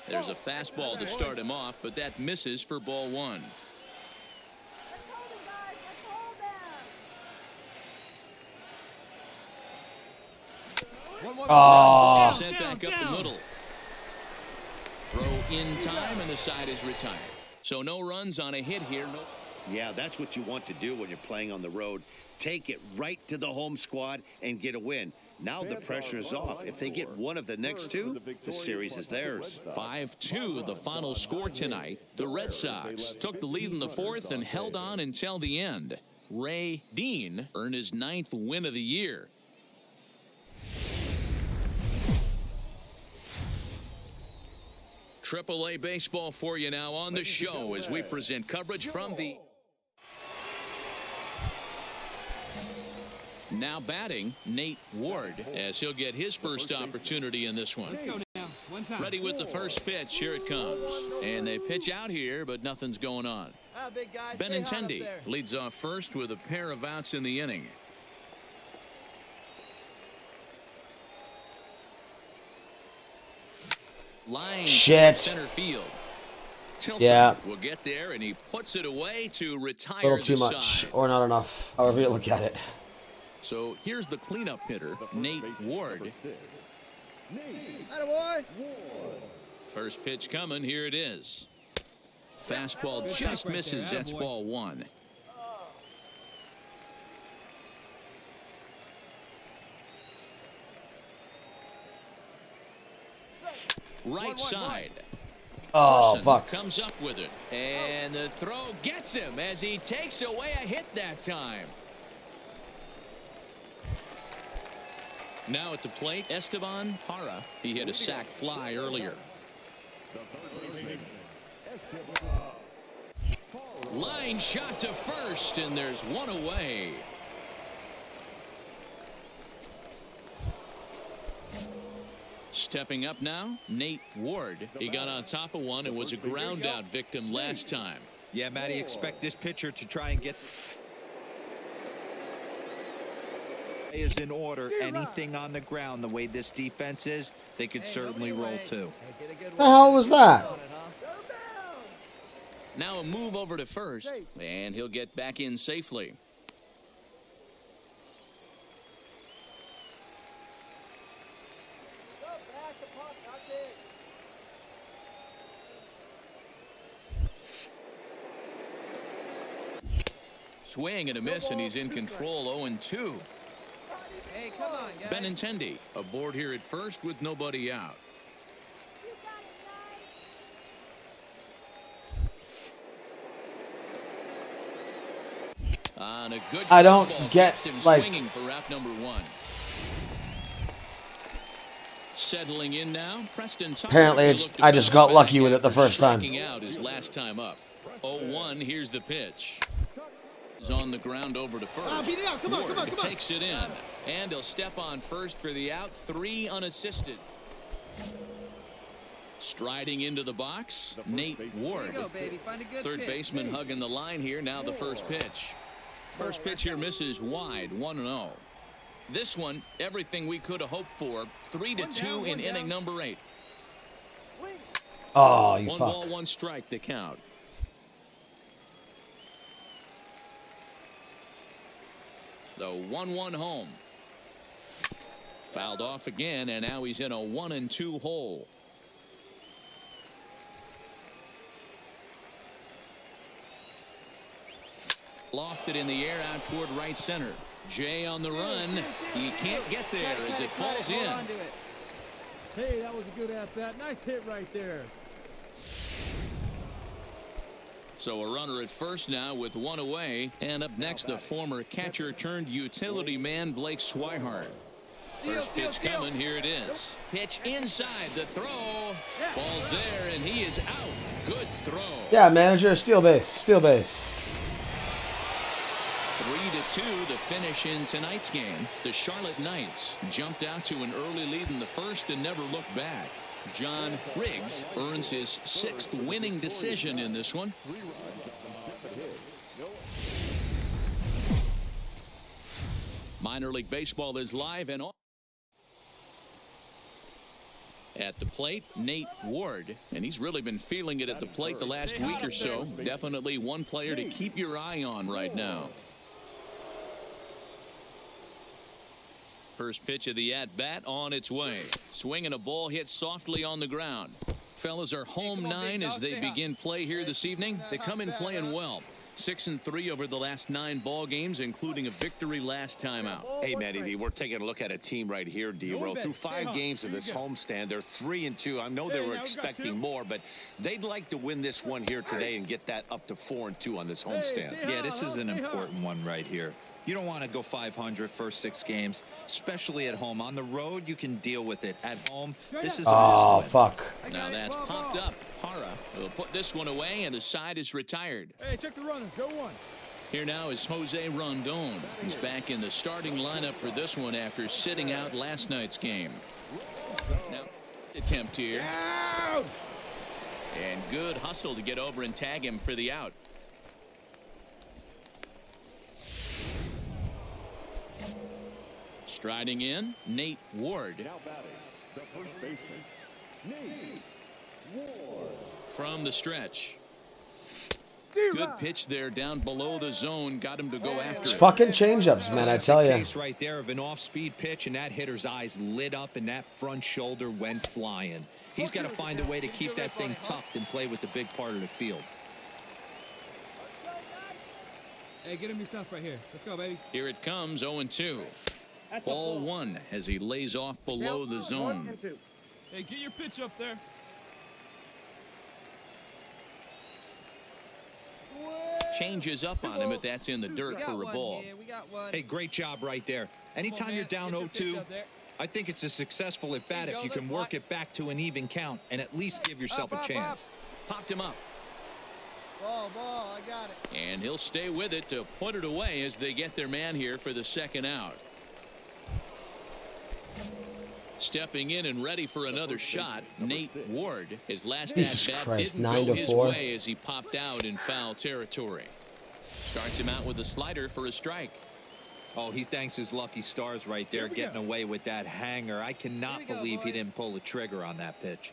There's a fastball to start him off, but that misses for ball 1. Oh. Sent back up the middle. Throw in time, and the side is retired. So no runs on a hit here. No. Yeah, that's what you want to do when you're playing on the road. Take it right to the home squad and get a win. Now the pressure is off. If they get one of the next 2, the series is theirs. 5-2, the final score tonight. The Red Sox took the lead in the 4th and held on until the end. Ray Dean earned his 9th win of the year. AAA baseball for you now on the show as we present coverage from the... Now batting, Nate Ward, as he'll get his first opportunity in this one. Ready with the first pitch. Here it comes. And they pitch out here, but nothing's going on. Benintendi leads off first with a pair of outs in the inning. Line center field. Tilson will get there, and he puts it away to retire. A little too much, or not enough, however you look at it. So here's the cleanup hitter, Nate Ward. Attaboy. First pitch coming. Here it is. Fastball just misses. That's ball one. Right side. Oh, Person fuck. comes up with it. And the throw gets him as he takes away a hit that time. Now at the plate, Esteban Para. He hit a sac fly earlier. Line shot to first, and there's one away. Stepping up now, Nate Ward. He got on top of one and was a ground out victim last time. Yeah, Matty, expect this pitcher to try and get is in order. Anything on the ground, the way this defense is, they could certainly roll too. The hell was that? Now a move over to first, and he'll get back in safely. Swing and a miss, and he's in control. 0-2. Hey, come on, guys. Benintendi aboard here at first with nobody out. On a good I don't ball, get, gets him like- swinging for route number one. Settling in now, Preston Tucker. Apparently it's, I just got lucky with it the first time. Striking out his last time up. 0-1. Here's the pitch. He's on the ground over to first. Beat it out. Come on, Ward come on, come on. takes it in, and he'll step on first for the out. 3 unassisted. Striding into the box, Nate Ward. There you go, baby. Find a good Third pitch. baseman hugging the line here. Now the first pitch. First pitch here misses wide. 1-0. This one, everything we could have hoped for. 3-2 in inning number 8. Oh, you One fuck. ball, one strike to count. The 1-1 home. Fouled off again, and now he's in a 1-2 hole. Lofted in the air out toward right center. Jay on the run. He can't get there as it falls in. Hey, that was a good at-bat. Nice hit right there. So a runner at first now with one away. And up next, the former catcher turned utility man, Blake Swihart. First pitch coming. Here it is. Pitch inside. The throw. Falls there, and he is out. Good throw. Yeah, manager, steal base. Steal base. 3-2 the finish in tonight's game. The Charlotte Knights jumped out to an early lead in the first and never looked back. John Riggs earns his 6th winning decision in this one. Minor League Baseball is live and on. At the plate, Nate Ward, and he's really been feeling it at the plate the last week or so. Definitely one player to keep your eye on right now. First pitch of the at-bat on its way. Swinging a ball hit softly on the ground. Fellas are home 9 as they begin play here this evening. They come in playing well. 6-3 over the last 9 ball games, including a victory last time out. Hey, Matty D, we're taking a look at a team right here, D-Roll. Through 5 games of this homestand, they're 3-2. I know they were expecting more, but they'd like to win this one here today and get that up to 4-2 on this homestand. Yeah, this is an important one right here. You don't want to go 500 first 6 games, especially at home. On the road, you can deal with it. At home, this is a Oh, must-win. fuck. Now that's popped up. Hara will put this one away, and the side is retired. Hey, check the runner. Go one. Here now is Jose Rondon. He's back in the starting lineup for this one after sitting out last night's game. Now, attempt here. And good hustle to get over and tag him for the out. Striding in, Nate Ward. Now batting, the first baseman, Nate Ward. From the stretch. Good pitch there down below the zone. Got him to go after It's it. fucking changeups, man, I tell you. Case right there of an off-speed pitch, and that hitter's eyes lit up, and that front shoulder went flying. He's got to find a way to keep that thing tucked and play with the big part of the field. Hey, get him your stuff right here. Let's go, baby. Here it comes, 0-2. Ball one as he lays off below the zone. Hey, get your pitch up there. Changes up on him, but that's in the dirt for a ball. Hey, great job right there. Anytime you're down 0-2, I think it's a successful at bat if you can work it back to an even count and at least give yourself a chance. Popped him up. Ball, I got it. And he'll stay with it to put it away as they get their man here for the second out. Stepping in and ready for another shot, Nate Ward. His last Jesus at-bat Christ, didn't 9 go to his 4. way as he popped out in foul territory. Starts him out with a slider for a strike. Oh, he thanks his lucky stars right there, getting away with that hanger. I cannot believe he didn't pull the trigger on that pitch.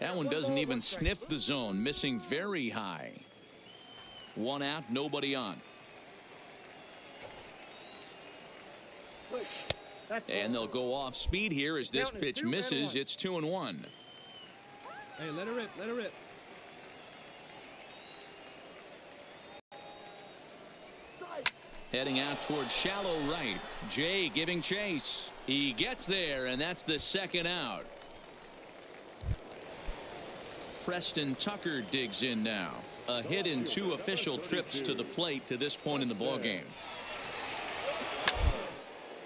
That one doesn't even sniff the zone, missing very high. One out, nobody on. And they'll go off speed here as this pitch misses. It's 2-1. Hey, let her rip, let her rip. Heading out towards shallow right. Jay giving chase. He gets there, and that's the second out. Preston Tucker digs in now. A hit in 2 official trips to the plate to this point in the ballgame.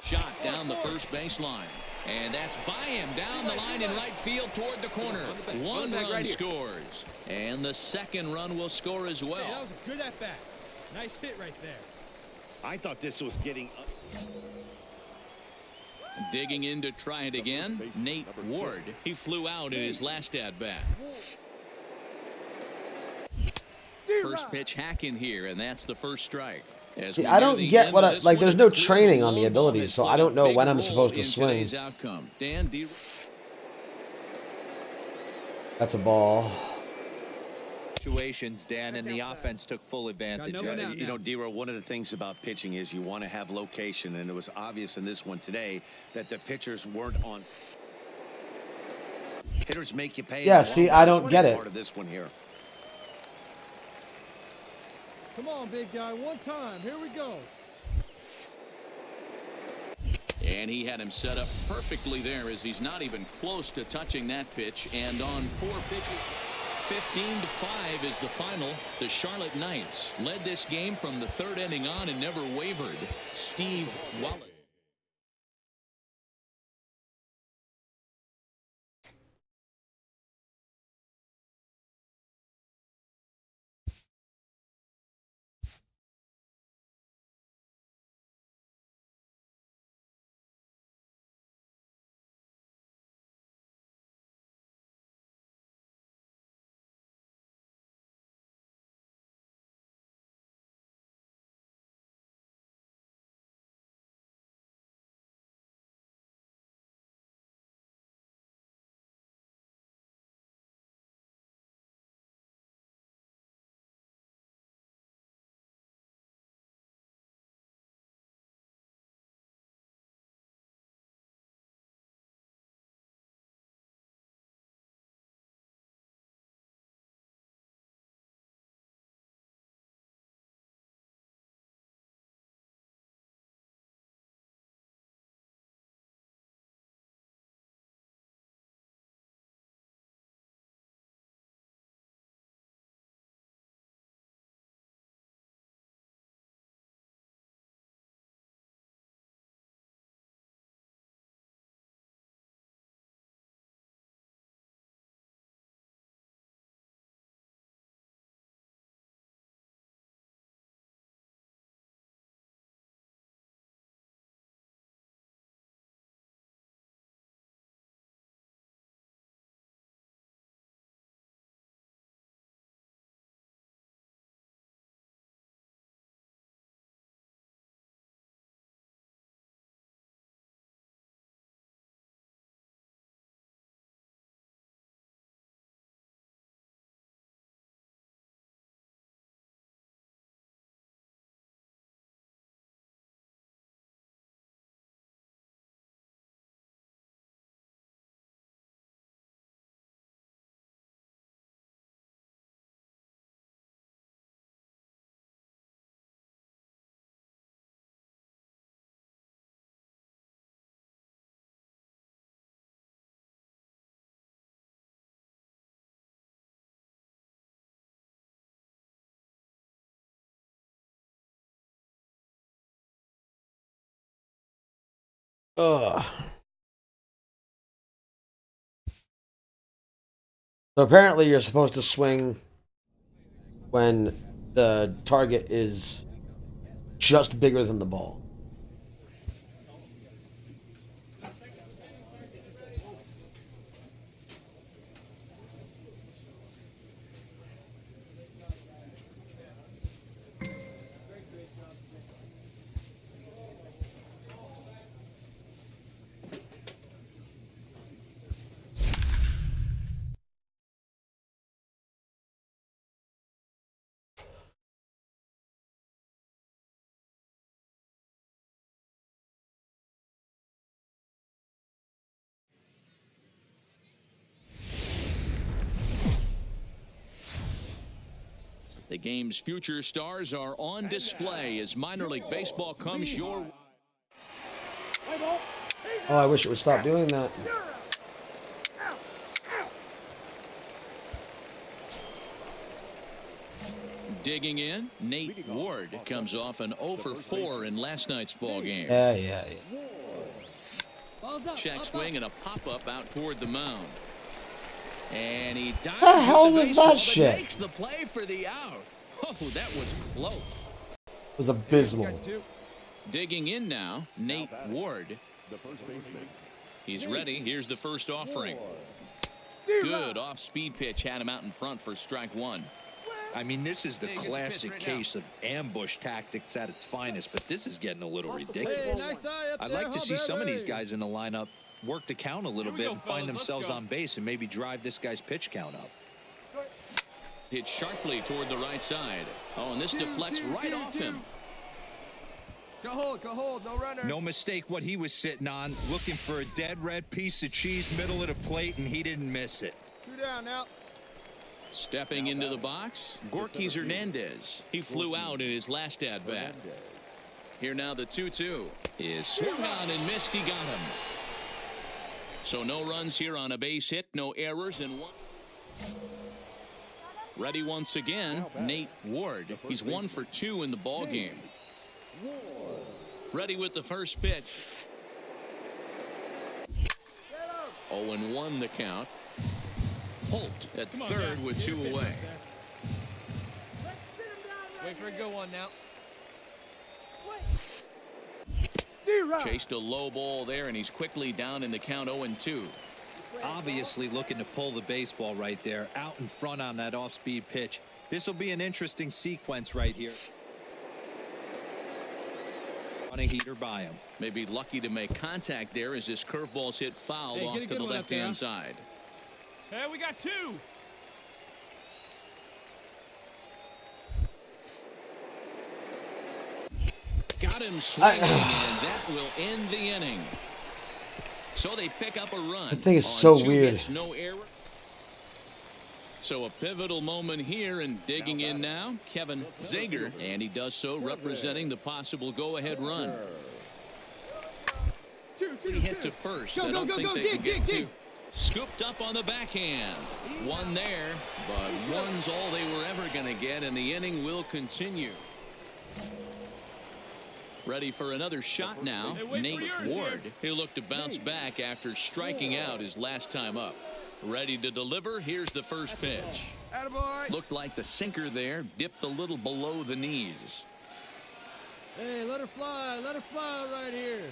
Shot down the first baseline. And that's by him down the line in right field toward the corner. One run scores. And the second run will score as well. Hey, that was a good at-bat. Nice hit right there. I thought this was getting up. Digging in to try it again, Nate Ward. He flew out in his last at-bat. First pitch hack in here, and that's the first strike. See, I don't get what I like. There's no training on the abilities, so I don't know when I'm supposed to swing. Dan, that's a ball. Situations, Dan, and the offense took full advantage. You know, D-Row, one of the things about pitching is you want to have location, and it was obvious in this one today that the pitchers weren't on. Hitters make you pay. Yeah, see, I don't get it. Part of this one here. Come on, big guy, one time. Here we go. And he had him set up perfectly there as he's not even close to touching that pitch. And on 4 pitches, 15-5 is the final. The Charlotte Knights led this game from the 3rd inning on and never wavered. Steve Wallace. Ugh. So apparently you're supposed to swing when the target is just bigger than the ball. The game's future stars are on display as minor league baseball comes your way. Oh, I wish it would stop doing that. Digging in, Nate Ward comes off an 0 for 4 in last night's ball game. Yeah. Check swing and a pop-up out toward the mound. And he dives. The hell with was the that baseball, shit? Makes the play for the out. Oh, that was close. It was abysmal. Digging in now, Nate Ward. The first baseman. He's ready. Here's the first offering. Good off-speed pitch had him out in front for strike one. I mean, this is the classic case of ambush tactics at its finest, but this is getting a little ridiculous. I'd like to see some of these guys in the lineup work the count a little bit and find themselves on base and maybe drive this guy's pitch count up. Hit sharply toward the right side. Oh, and this deflects right off him. Go hold, no runner. No mistake what he was sitting on, looking for a dead red piece of cheese middle of the plate, and he didn't miss it. 2 down now. Stepping into the box, Gorky Hernandez. He flew out in his last at-bat. Here now the 2-2 is swung on and missed. He got him. So no runs here on a base hit, no errors, and one. Ready once again, Nate Ward. He's 1 for 2 in the ball game. Ready with the first pitch. 0-1 the count. Holt at third with 2 away. Wait for a good one now. Chased a low ball there, and he's quickly down in the count 0-2. Obviously looking to pull the baseball right there, out in front on that off-speed pitch. This will be an interesting sequence right here. On a heater by him. Maybe lucky to make contact there as this curveball's hit foul off to the left-hand side. Hey, we got 2. Got him swinging, and that will end the inning. So they pick up a run. I think it's so weird. No error. So a pivotal moment here, and digging in now, Kevin Zager, and he does so representing the possible go-ahead run. He hit to first. I don't think they can get to. Scooped up on the backhand. One there, but one's all they were ever going to get, and the inning will continue. Ready for another shot now, Nate Ward. He'll look to bounce back after striking out his last time up. Ready to deliver. Here's the first pitch. Attaboy. Looked like the sinker there dipped a little below the knees. Hey, let her fly right here.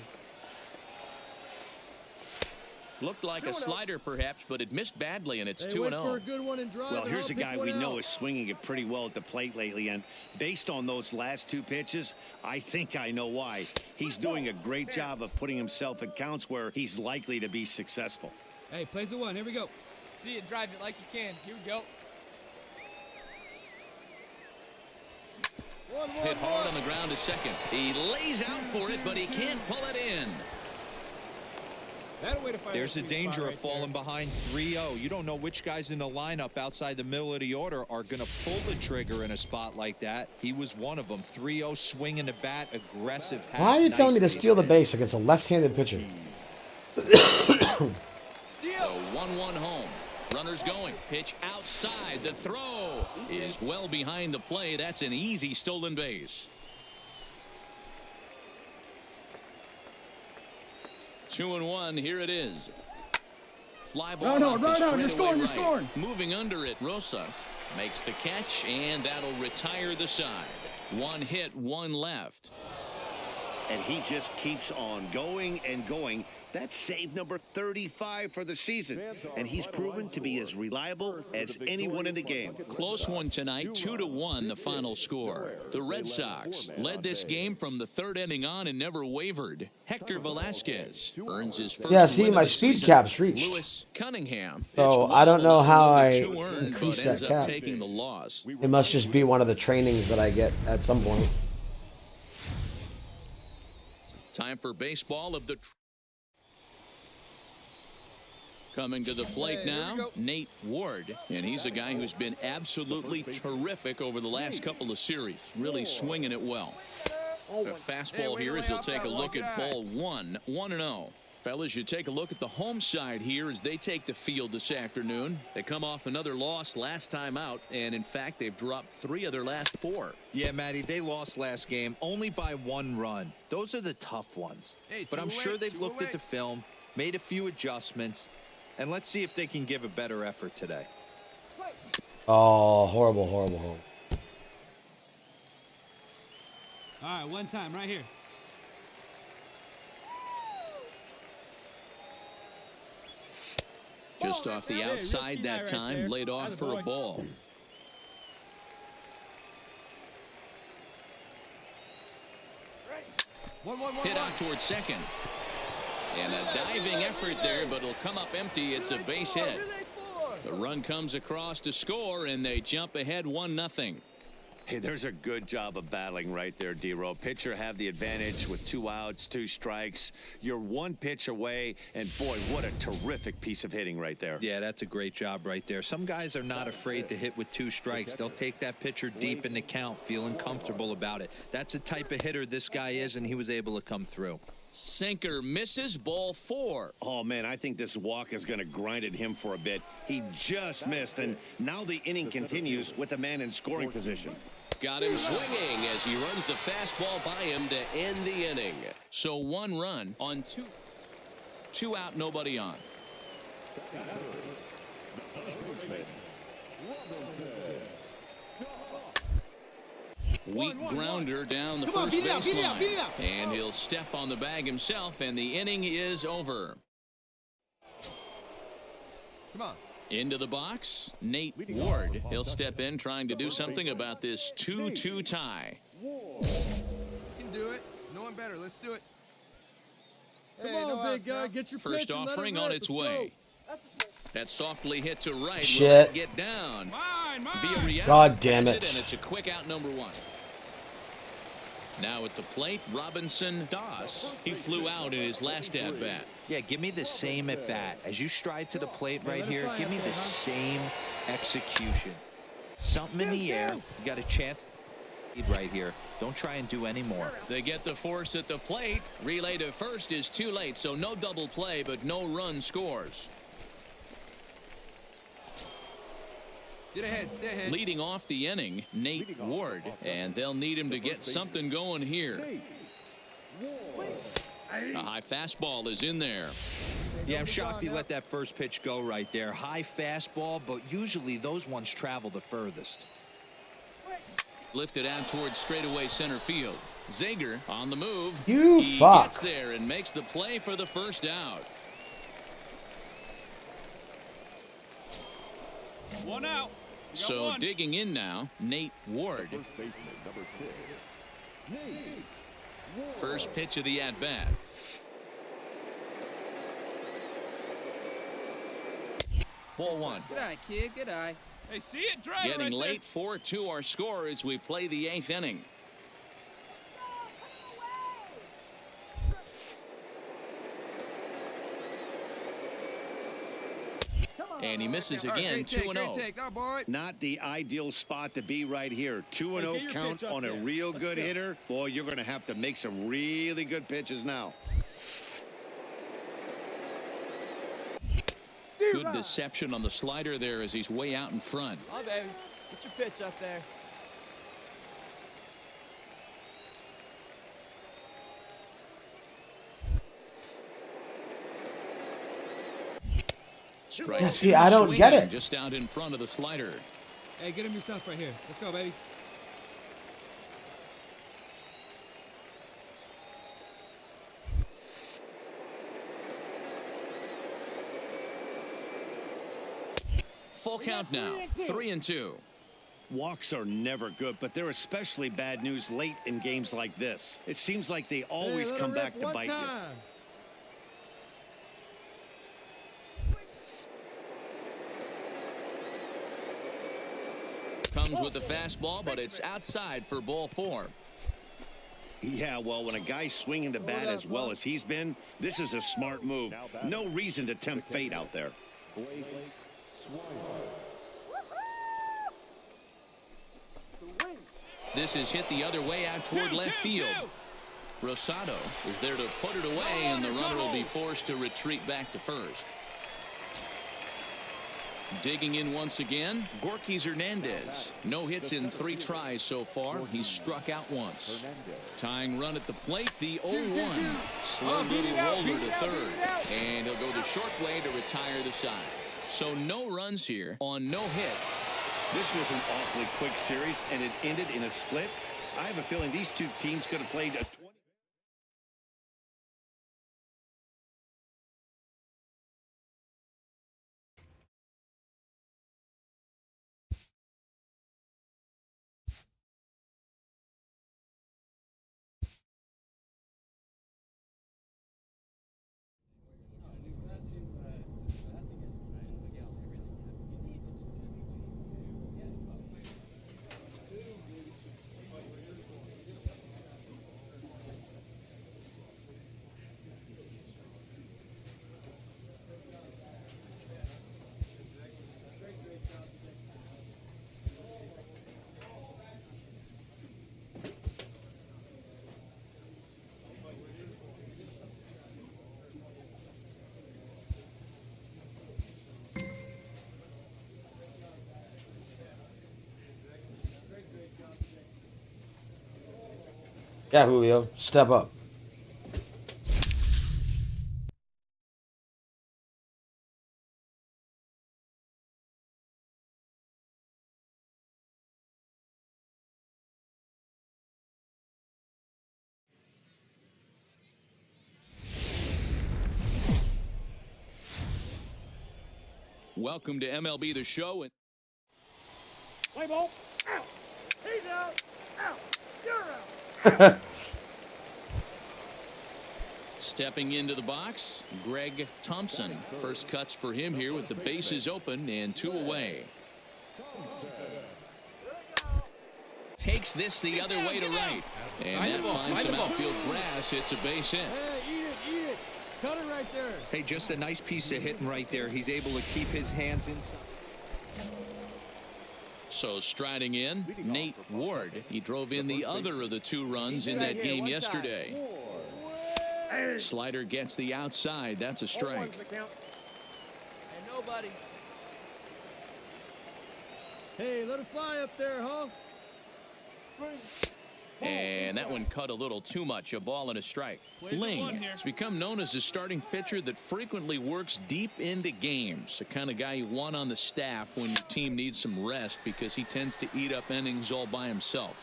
Looked like a slider perhaps, but it missed badly, and it's 2-0. Wait for a good one and drive. Well, and here's I'll a guy pick one we know out. is swinging it pretty well at the plate lately, and based on those last 2 pitches, I think I know why. He's doing a great job of putting himself in counts where he's likely to be successful. Hey, plays the 1. Here we go. See it, drive it like you can. Here we go. Hit hard on the ground to second. He lays out for it, but he can't pull it in. There's the danger of falling behind 3-0. You don't know which guys in the lineup outside the middle of the order are going to pull the trigger in a spot like that. He was one of them. 3-0, swinging the bat, aggressive. Why are you telling me to steal the base against a left-handed pitcher? So 1-1 home. Runners going. Pitch outside. The throw is well behind the play. That's an easy stolen base. 2-1. Here it is. Fly ball. Right on. You're scoring. Moving under it. Rosas makes the catch, and that'll retire the side. One hit, one left. And he just keeps on going and going. That's save number 35 for the season. And he's proven to be as reliable as anyone in the game. Close one tonight, 2-1 the final score. The Red Sox led this game from the third inning on and never wavered. Hector Velasquez earns his first Yeah, see, win of my the speed season. cap's reached. Lewis Cunningham. So I don't know how I earned, increase but that ends up cap. taking the loss. It must just be one of the trainings that I get at some point. Time for baseball of the... Coming to the plate now, Nate Ward. And he's a guy who's been absolutely terrific over the last couple of series. Really swinging it well. A fastball here as they'll take a look at ball one. 1-0. Fellas, you take a look at the home side here as they take the field this afternoon. They come off another loss last time out, and in fact, they've dropped 3 of their last 4. Yeah, Matty, they lost last game only by 1 run. Those are the tough ones. But I'm sure they've looked at the film, made a few adjustments, and let's see if they can give a better effort today. Oh, horrible. All right, one time right here. Just off the outside that time, laid off for a ball. Hit out towards second. And a diving effort there, but it'll come up empty. It's a base hit. The run comes across to score, and they jump ahead 1-0. Hey, there's a good job of battling right there, D-Row. Pitcher have the advantage with 2 outs, 2 strikes. You're 1 pitch away, and boy, what a terrific piece of hitting right there. Yeah, that's a great job right there. Some guys are not afraid to hit with 2 strikes. They'll take that pitcher deep in the count, feeling comfortable about it. That's the type of hitter this guy is, and he was able to come through. Sinker misses, ball 4. Oh, man, I think this walk is going to grind at him for a bit. He just missed, and now the inning continues with the man in scoring position. Got him swinging as he runs the fastball by him to end the inning. So 1 run on 2 out, nobody on. Weak grounder down the first baseline. And he'll step on the bag himself, and the inning is over. Come on. Into the box, Nate Ward. He'll step in trying to do something about this 2-2 tie. You can do it. No one better. Let's do it. Come on, big guy. Get your First pitch and let offering it on rip. its Let's way. go. That's softly hit to right. Shit. Will that get down? God damn it. And it's a quick out, number 1. Now at the plate, Robinson Doss. He flew out in his last at-bat. Yeah, give me the same at bat. As you stride to the plate right here, give me the same execution. Something in the air. You got a chance right here. Don't try and do any more. They get the force at the plate. Relay to first is too late, so no double play, but no run scores. Get ahead, stay ahead. Leading off the inning, Nate Ward, and they'll need him to get something going here. A high fastball is in there. Yeah, I'm shocked he let that first pitch go right there. High fastball, but usually those ones travel the furthest. Lifted out towards straightaway center field. Zager on the move. He gets there and makes the play for the first out. 1 out. So digging in now, Nate Ward. First pitch of the at-bat. Ball 1. Good eye, kid. Good eye. Hey, see it? Drive Getting right late, 4-2 our score as we play the 8th inning. And he misses again, 2-0. Not the ideal spot to be right here. 2-0 count on a real good hitter. Boy, you're going to have to make some really good pitches now. Good deception on the slider there as he's way out in front. Oh, baby. Get your pitch up there. Strike Yeah, see, I don't get it. Just out in front of the slider. Hey, get him yourself right here. Let's go, baby. Full count now, 3-2. Walks are never good, but they're especially bad news late in games like this. It seems like they always come back to bite you. Comes with the fastball, but it's outside for ball 4. Yeah, well, when a guy's swinging the bat as well as he's been, this is a smart move. No reason to tempt fate out there. This is hit the other way out toward left field. Rosado is there to put it away, and the runner will be forced to retreat back to first. Digging in once again, Gorky Hernandez. No hits in 3 tries so far. He's struck out once. Tying run at the plate, the 0-1. Slow little roller to third. And he'll go the short way to retire the side. So no runs here on no hit. This was an awfully quick series, and it ended in a split. I have a feeling these two teams could have played a 20. Yeah, Julio, step up. Welcome to MLB The Show. Play ball. Out. He's out. Out. You're out. Stepping into the box, Greg Thompson. First cuts for him here with the bases open and 2 away. Takes this the other way to right. And that finds some outfield grass. It's a base hit. Hey, eat it. Cut it right there. Hey, just a nice piece of hitting right there. He's able to keep his hands inside. So striding in, Nate Ward. He drove in the other of the 2 runs in that game yesterday. Slider gets the outside. That's a strike. Hey, nobody. Hey, let it fly up there, huh? And that one cut a little too much. A ball and a strike. Ling has become known as a starting pitcher that frequently works deep into games. The kind of guy you want on the staff when your team needs some rest, because he tends to eat up innings all by himself.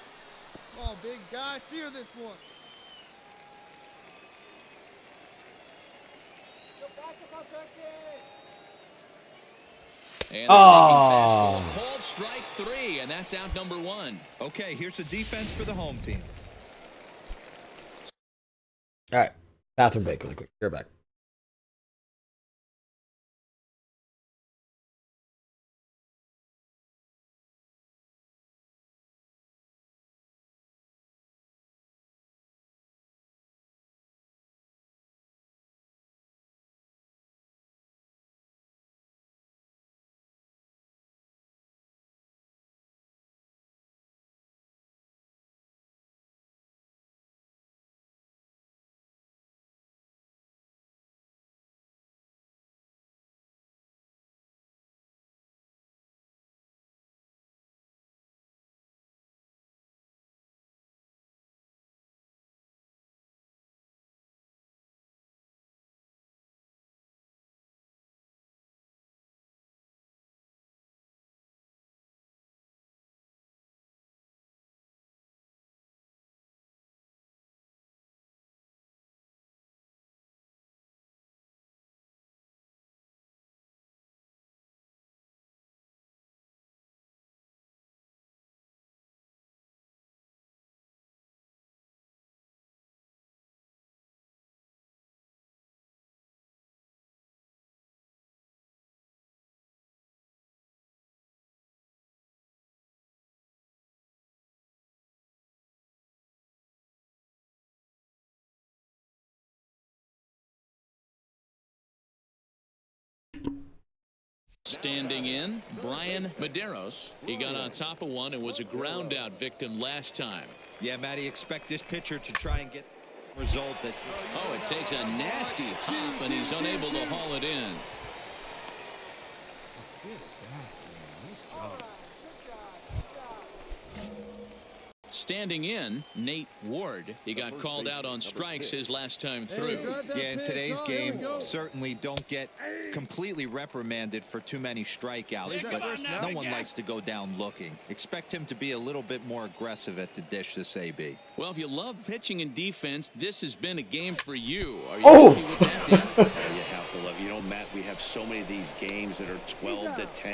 Come on, big guy. Sear this one. And fastball, called strike 3, and that's out number 1. Okay, here's the defense for the home team. All right. Bathroom break really quick. You're back. Standing in, Brian Medeiros. He got on top of one and was a ground out victim last time. Yeah, Matty, expect this pitcher to try and get a result. Oh, it takes a nasty hop, and he's unable to haul it in. Standing in, Nate Ward. He got called out on strikes his last time through. Yeah, in today's game, certainly don't get completely reprimanded for too many strikeouts, but no one likes to go down looking. Expect him to be a little bit more aggressive at the dish this AB. Well, if you love pitching and defense, this has been a game for you. Are you Oh! happy with that? You have to love. You know, Matt, we have so many of these games that are 12 to 10.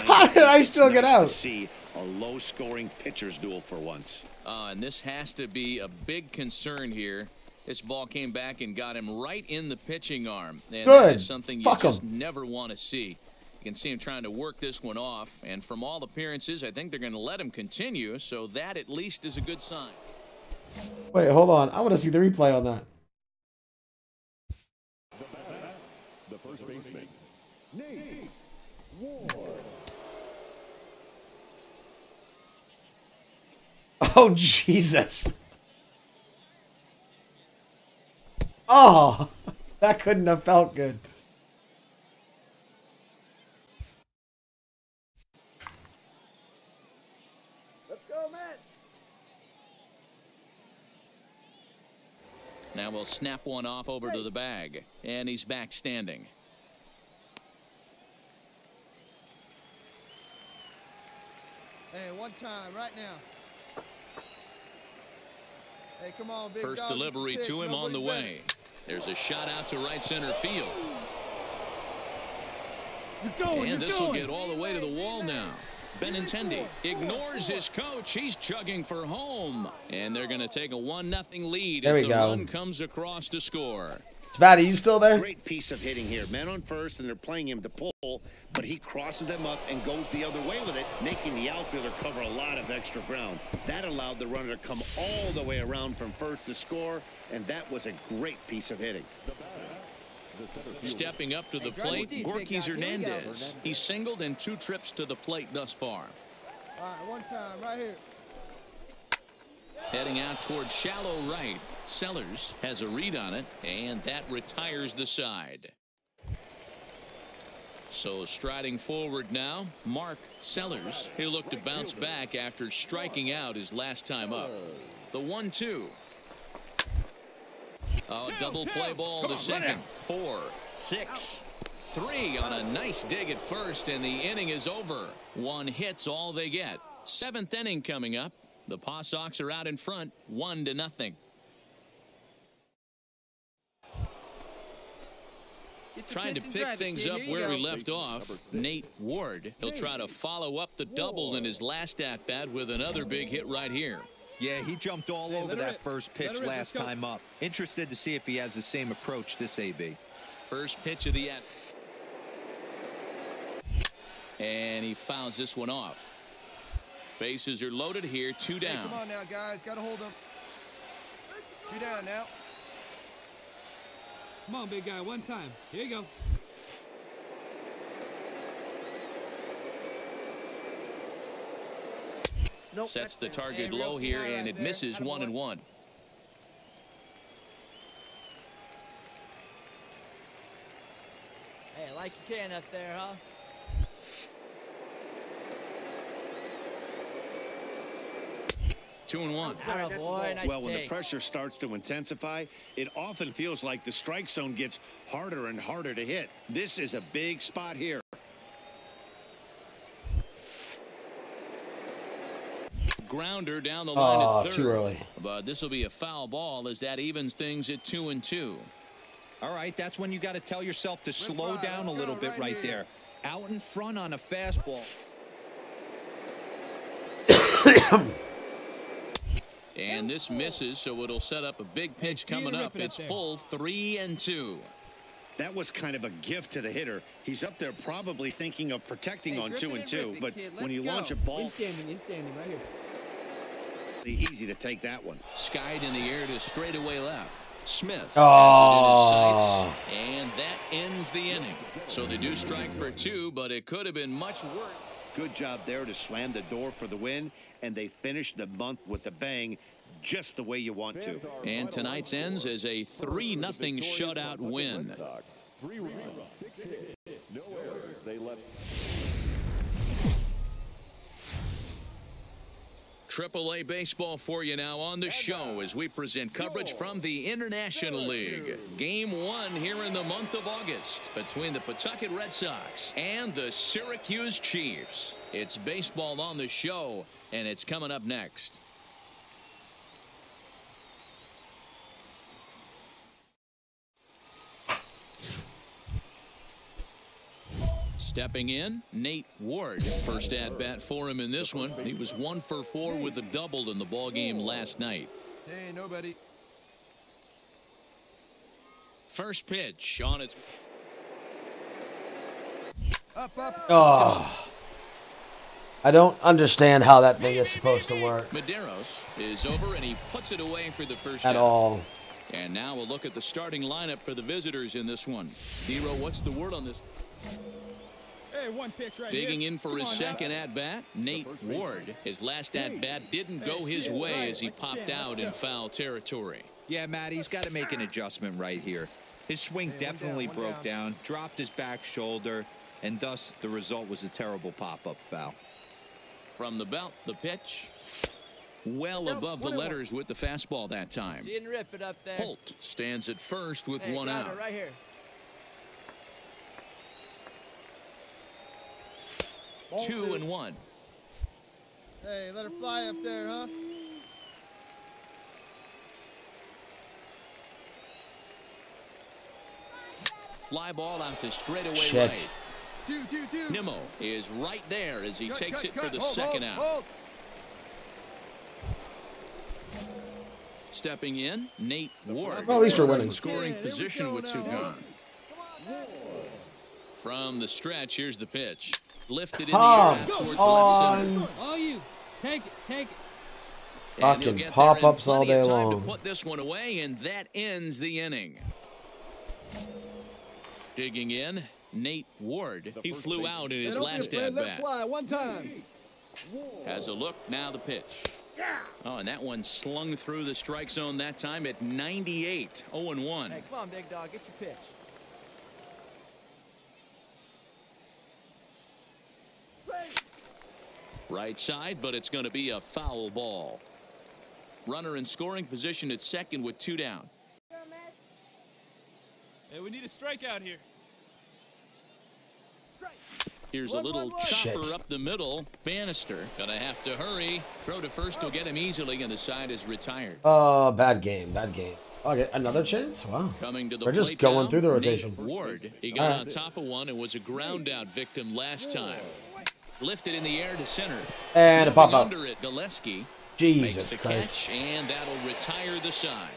How did I still get out? See a low-scoring pitcher's duel for once. And this has to be a big concern here. This ball came back and got him right in the pitching arm. And that is something you just never want to see. You can see him trying to work this one off. And from all appearances, I think they're going to let him continue. So that at least is a good sign. Wait, hold on. I want to see the replay on that. The first baseman, Nate Ward. Oh, Jesus. Oh, that couldn't have felt good. Let's go, Matt. Now we'll snap one off over to the bag. And he's back standing. Hey, one time, right now. Hey, come on, big First dog. delivery to him on the way. There's a shot out to right center field. And this will get all the way to the wall now. Benintendi ignores his coach. He's chugging for home. And they're going to take a 1-0 lead There as we the go. run comes across to score. Spatty, you still there? Great piece of hitting here. Men on first, and they're playing him to pull, but he crosses them up and goes the other way with it, making the outfielder cover a lot of extra ground. That allowed the runner to come all the way around from first to score, and that was a great piece of hitting. Stepping up to the plate, Gorky Hernandez. He's singled in 2 trips to the plate thus far. All right, one time, right here. Heading out towards shallow right. Sellers has a read on it, and that retires the side. So striding forward now, Mark Sellers. He'll look to bounce back after striking out his last time up. The 1-2. Oh, double play ball to second. 4, 6, 3 on a nice dig at first, and the inning is over. 1 hit's all they get. 7th inning coming up. The Paw Sox are out in front, 1-0. Trying to pick things up where we left off. Nate Ward. He'll try to follow up the double in his last at-bat with another big hit right here. Yeah, he jumped all over that first pitch last time up. Interested to see if he has the same approach this AB. First pitch of the at. And he fouls this one off. Bases are loaded here, 2 down. Hey, come on now, guys. Got to hold them. 2 down now. Come on, big guy, one time. Here you go. Nope, Sets the target low here, and it misses 1-1. Hey, like you can up there, huh? Two and one. Atta boy, nice Well, when the take. pressure starts to intensify, it often feels like the strike zone gets harder and harder to hit. This is a big spot here. Grounder down the line at third. Too early. But this will be a foul ball as that evens things at 2-2. All right, that's when you got to tell yourself to slow down a little bit right there. Out in front on a fastball. And this misses, so it'll set up a big pitch coming up. It's full 3-2. That was kind of a gift to the hitter. He's up there probably thinking of protecting on 2-2, but when you launch a ball, Instanding right here. easy to take that one. Skied in the air to straightaway left. Smith has it in his sights, and that ends the inning. So So they do strike for 2, but it could have been much worse. Good job there to slam the door for the win, and they finished the month with a bang, just the way you want to. And tonight's ends as a 3-0 shutout win. 3 runs, 6 hits, no errors. They left. AAA baseball for you now on the show as we present coverage from the International League. Game 1 here in the month of August between the Pawtucket Red Sox and the Syracuse Chiefs. It's baseball on the show, and it's coming up next. Stepping in, Nate Ward. First at bat for him in this one. He was 1 for 4 with a double in the ball game last night. Hey, nobody. First pitch on its. Up, up. Oh. I don't understand how that thing is supposed to work. Medeiros is over and he puts it away for the first at out. all. And now we'll look at the starting lineup for the visitors in this one. Zero, what's the word on this? Hey, one pitch right Digging here. in for his second at-bat, Nate Ward. His last at-bat didn't go his way as he popped out in foul territory. Yeah, Matt, he's got to make an adjustment right here. His swing definitely broke down, dropped his back shoulder, and thus the result was a terrible pop-up foul. From the belt, the pitch. Well above the letters with the fastball that time. See and rip it up there. Holt stands at first with Hey, one out. Right here. 2-1. Hey, let her fly up there, huh? Fly ball out to straightaway Shit. right. 2-2-2. Nimmo is right there as he takes it for the Hold, second hold, out. hold. Stepping in, Nate Ward. Well, at least we're winning. Scoring Okay, there we position go with two now. gone. From the stretch, here's the pitch. Lifted in the Come air out towards left on. center. All you. Take it. Take it. And he'll Fucking get there pop-ups in all plenty of day time long. to put this one away, and that ends the inning. Digging in, Nate Ward. He flew out in his last at bat. Fly one time. Has a look, now the pitch. Oh, and that one slung through the strike zone that time at 98. 0-1. Hey, come on, big dog. Get your pitch. Right side, but it's going to be a foul ball. Runner in scoring position at second with 2 down. Hey, we need a strikeout here. Here's a little chopper Shit. up the middle. Bannister gonna have to hurry. Throw to first will get him easily, and the side is retired. Bad game. Bad game. Okay, another chance? Wow. Coming to the We're just plate going now, through the Nate rotation. Ward. He got on top of one and was a ground out victim last time. Lifted in the air to center. And a pop up. Under it, Gillespie Jesus makes the Christ. catch, and that'll retire the side.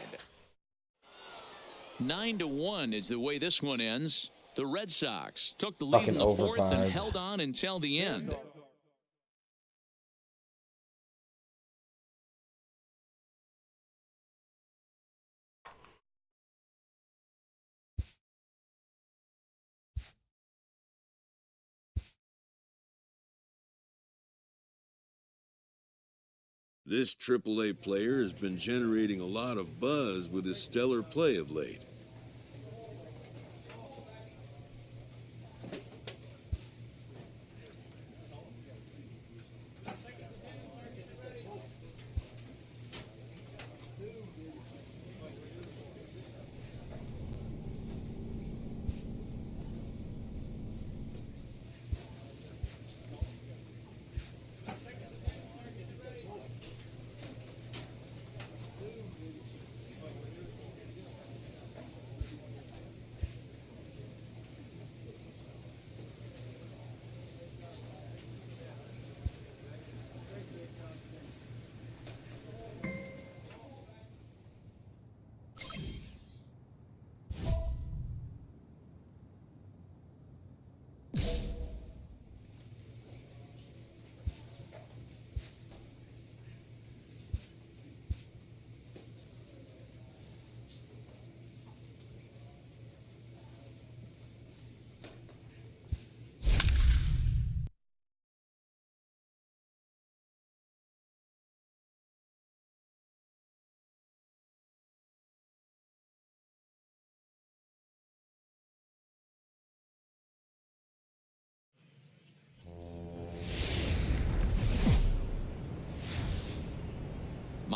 9-1 is the way this one ends. The Red Sox took the lead Fucking in the over fourth 5. and held on until the end. This AAA player has been generating a lot of buzz with his stellar play of late.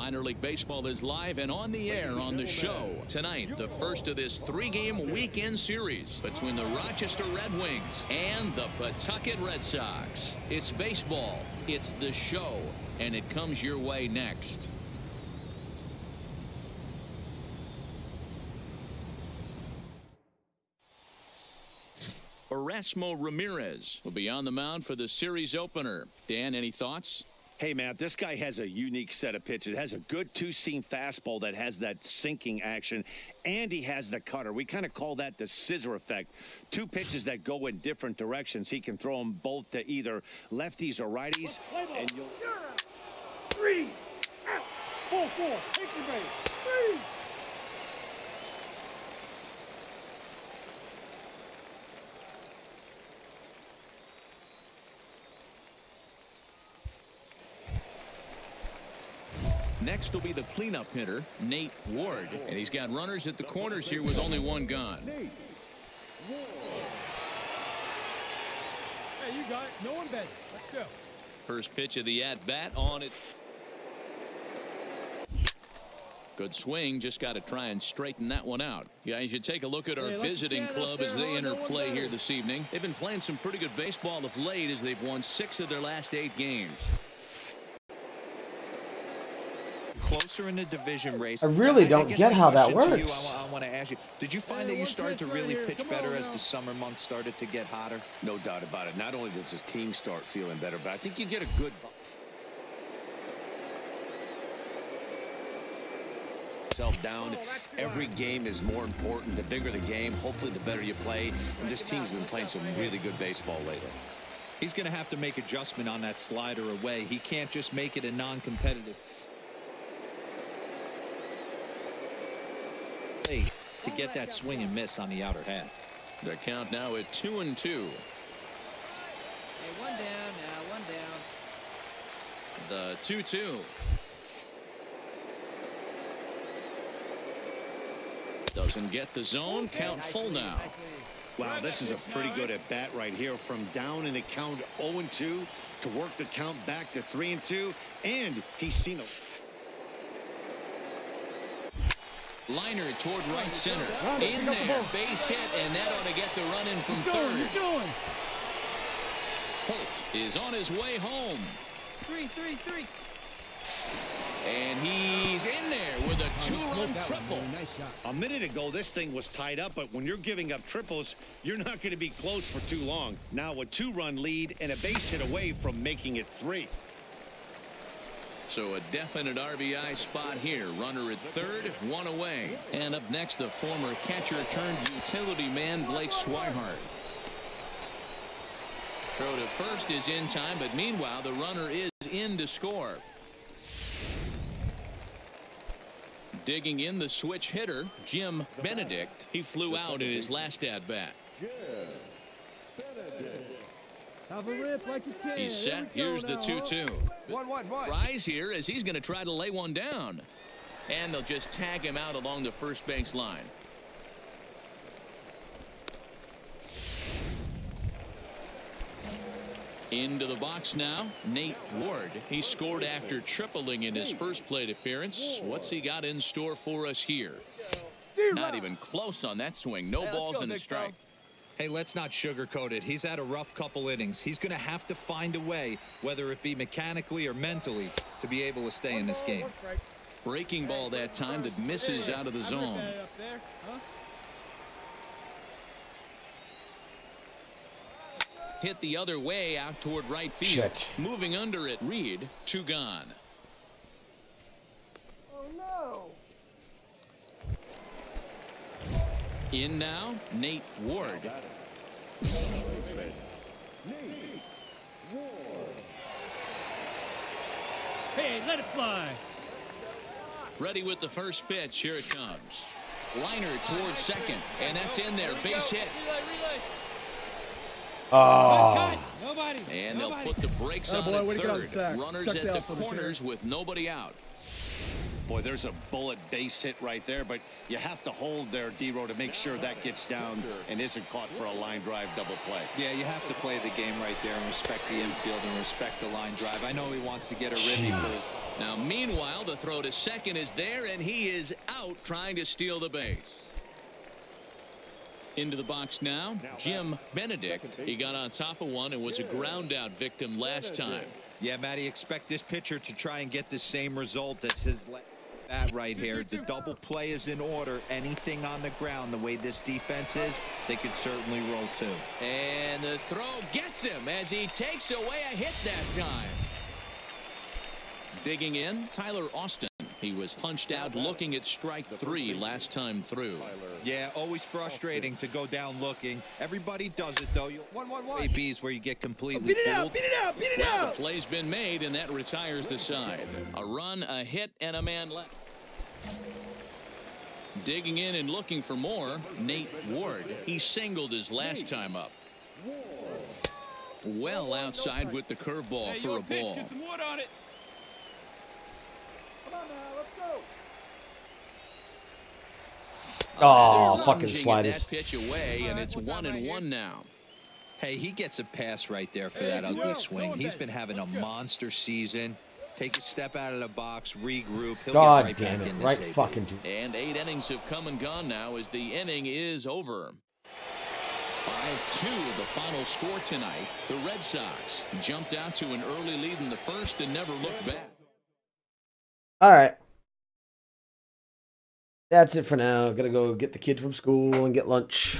Minor League Baseball is live and on the air on the show. Tonight, the first of this 3-game weekend series between the Rochester Red Wings and the Pawtucket Red Sox. It's baseball, it's the show, and it comes your way next. Erasmo Ramirez will be on the mound for the series opener. Dan, any thoughts? Hey, Matt, this guy has a unique set of pitches. It has a good two-seam fastball that has that sinking action, and he has the cutter. We kind of call that the scissor effect. Two pitches that go in different directions. He can throw them both to either lefties or righties. And you'll... 3, 4, take your base. 3. Next will be the cleanup hitter, Nate Ward. And he's got runners at the corners here with only one gone. Hey, you got it. No one better. Let's go. First pitch of the at-bat on it. Good swing. Just got to try and straighten that one out. Guys, you take a look at our visiting club as they enter play here this evening. They've been playing some pretty good baseball of late as they've won 6 of their last 8 games. Closer in the division race. I really don't get how that works. I want to ask you, did you find that you started to really pitch better as the summer months started to get hotter? No doubt about it. Not only does his team start feeling better, but I think you get a good self down. Every game is more important. The bigger the game, hopefully the better you play. And this team's been playing some really good baseball lately. He's going to have to make adjustment on that slider away. He can't just make it a non-competitive to get that swing and miss on the outer half. The count now at 2-2. Hey, one down now, one down. The 2-2. Doesn't get the zone. Count full now. Wow, this is a pretty good at bat right here. From down in the count 0-2 to work the count back to 3-2, and he's seen a liner toward right center. In there, base hit, and that ought to get the run in from third. Holt is on his way home. 3. And he's in there with a 2-run triple. A minute ago, this thing was tied up, but when you're giving up triples, you're not going to be close for too long. Now a 2-run lead and a base hit away from making it 3. So a definite RBI spot here. Runner at third, 1 away. And up next, the former catcher turned utility man, Blake Swihart. Throw to first is in time, but meanwhile, the runner is in to score. Digging in the switch hitter, Jim Benedict. He flew out in his last at-bat. Have a rip like you can. He's set. Here's the 2-2. Rise here as he's going to try to lay one down. And they'll just tag him out along the first base line. Into the box now, Nate Ward. He scored after tripling in his first plate appearance. What's he got in store for us here? Not even close on that swing. No balls and a strike. Hey, let's not sugarcoat it. He's had a rough couple innings. He's going to have to find a way, whether it be mechanically or mentally, to be able to stay in this game. Breaking ball that time that misses out of the zone. Hit the other way out toward right field. Shit. Moving under it, Reed, 2 gone. Oh, no. In now, Nate Ward. Hey, let it fly. Ready with the first pitch. Here it comes. Liner towards second, and that's in there. Base hit. Oh. Nobody. And they'll put the brakes on at third. Runners at the corners with nobody out. Boy, there's a bullet base hit right there, but you have to hold there, D-Row, to make sure that gets down and isn't caught for a line drive double play. Yeah, you have to play the game right there and respect the infield and respect the line drive. I know he wants to get a ribby Now, meanwhile, the throw to second is there, and he is out trying to steal the base. Into the box now, Jim Benedict. He got on top of one and was a ground out victim last time. Yeah, Matty, expect this pitcher to try and get the same result as his bat right here. The double play is in order. Anything on the ground, the way this defense is, they could certainly roll too. And the throw gets him as he takes away a hit that time. Digging in, Tyler Austin. He was punched out looking at strike 3 last time through. Yeah, always frustrating to go down looking. Everybody does it, though. ABs where you get completely Beat it out, beat it out, beat it out. The play's been made, and that retires the side. A run, a hit, and a man left. Digging in and looking for more, Nate Ward. He singled his last time up. Well outside with the curveball for a ball. Get some wood on it. Come on now, let's go. Oh, fucking sliders. That pitch away, and it's 1-1 now. Hey, he gets a pass right there for that ugly swing. He's been having a monster season. Take a step out of the box, regroup. He'll God get right damn back it! in Right this fucking. And 8 innings have come and gone now as the inning is over. 5-2 the final score tonight. The Red Sox jumped out to an early lead in the first and never looked back. All right. That's it for now. Gotta go get the kid from school and get lunch.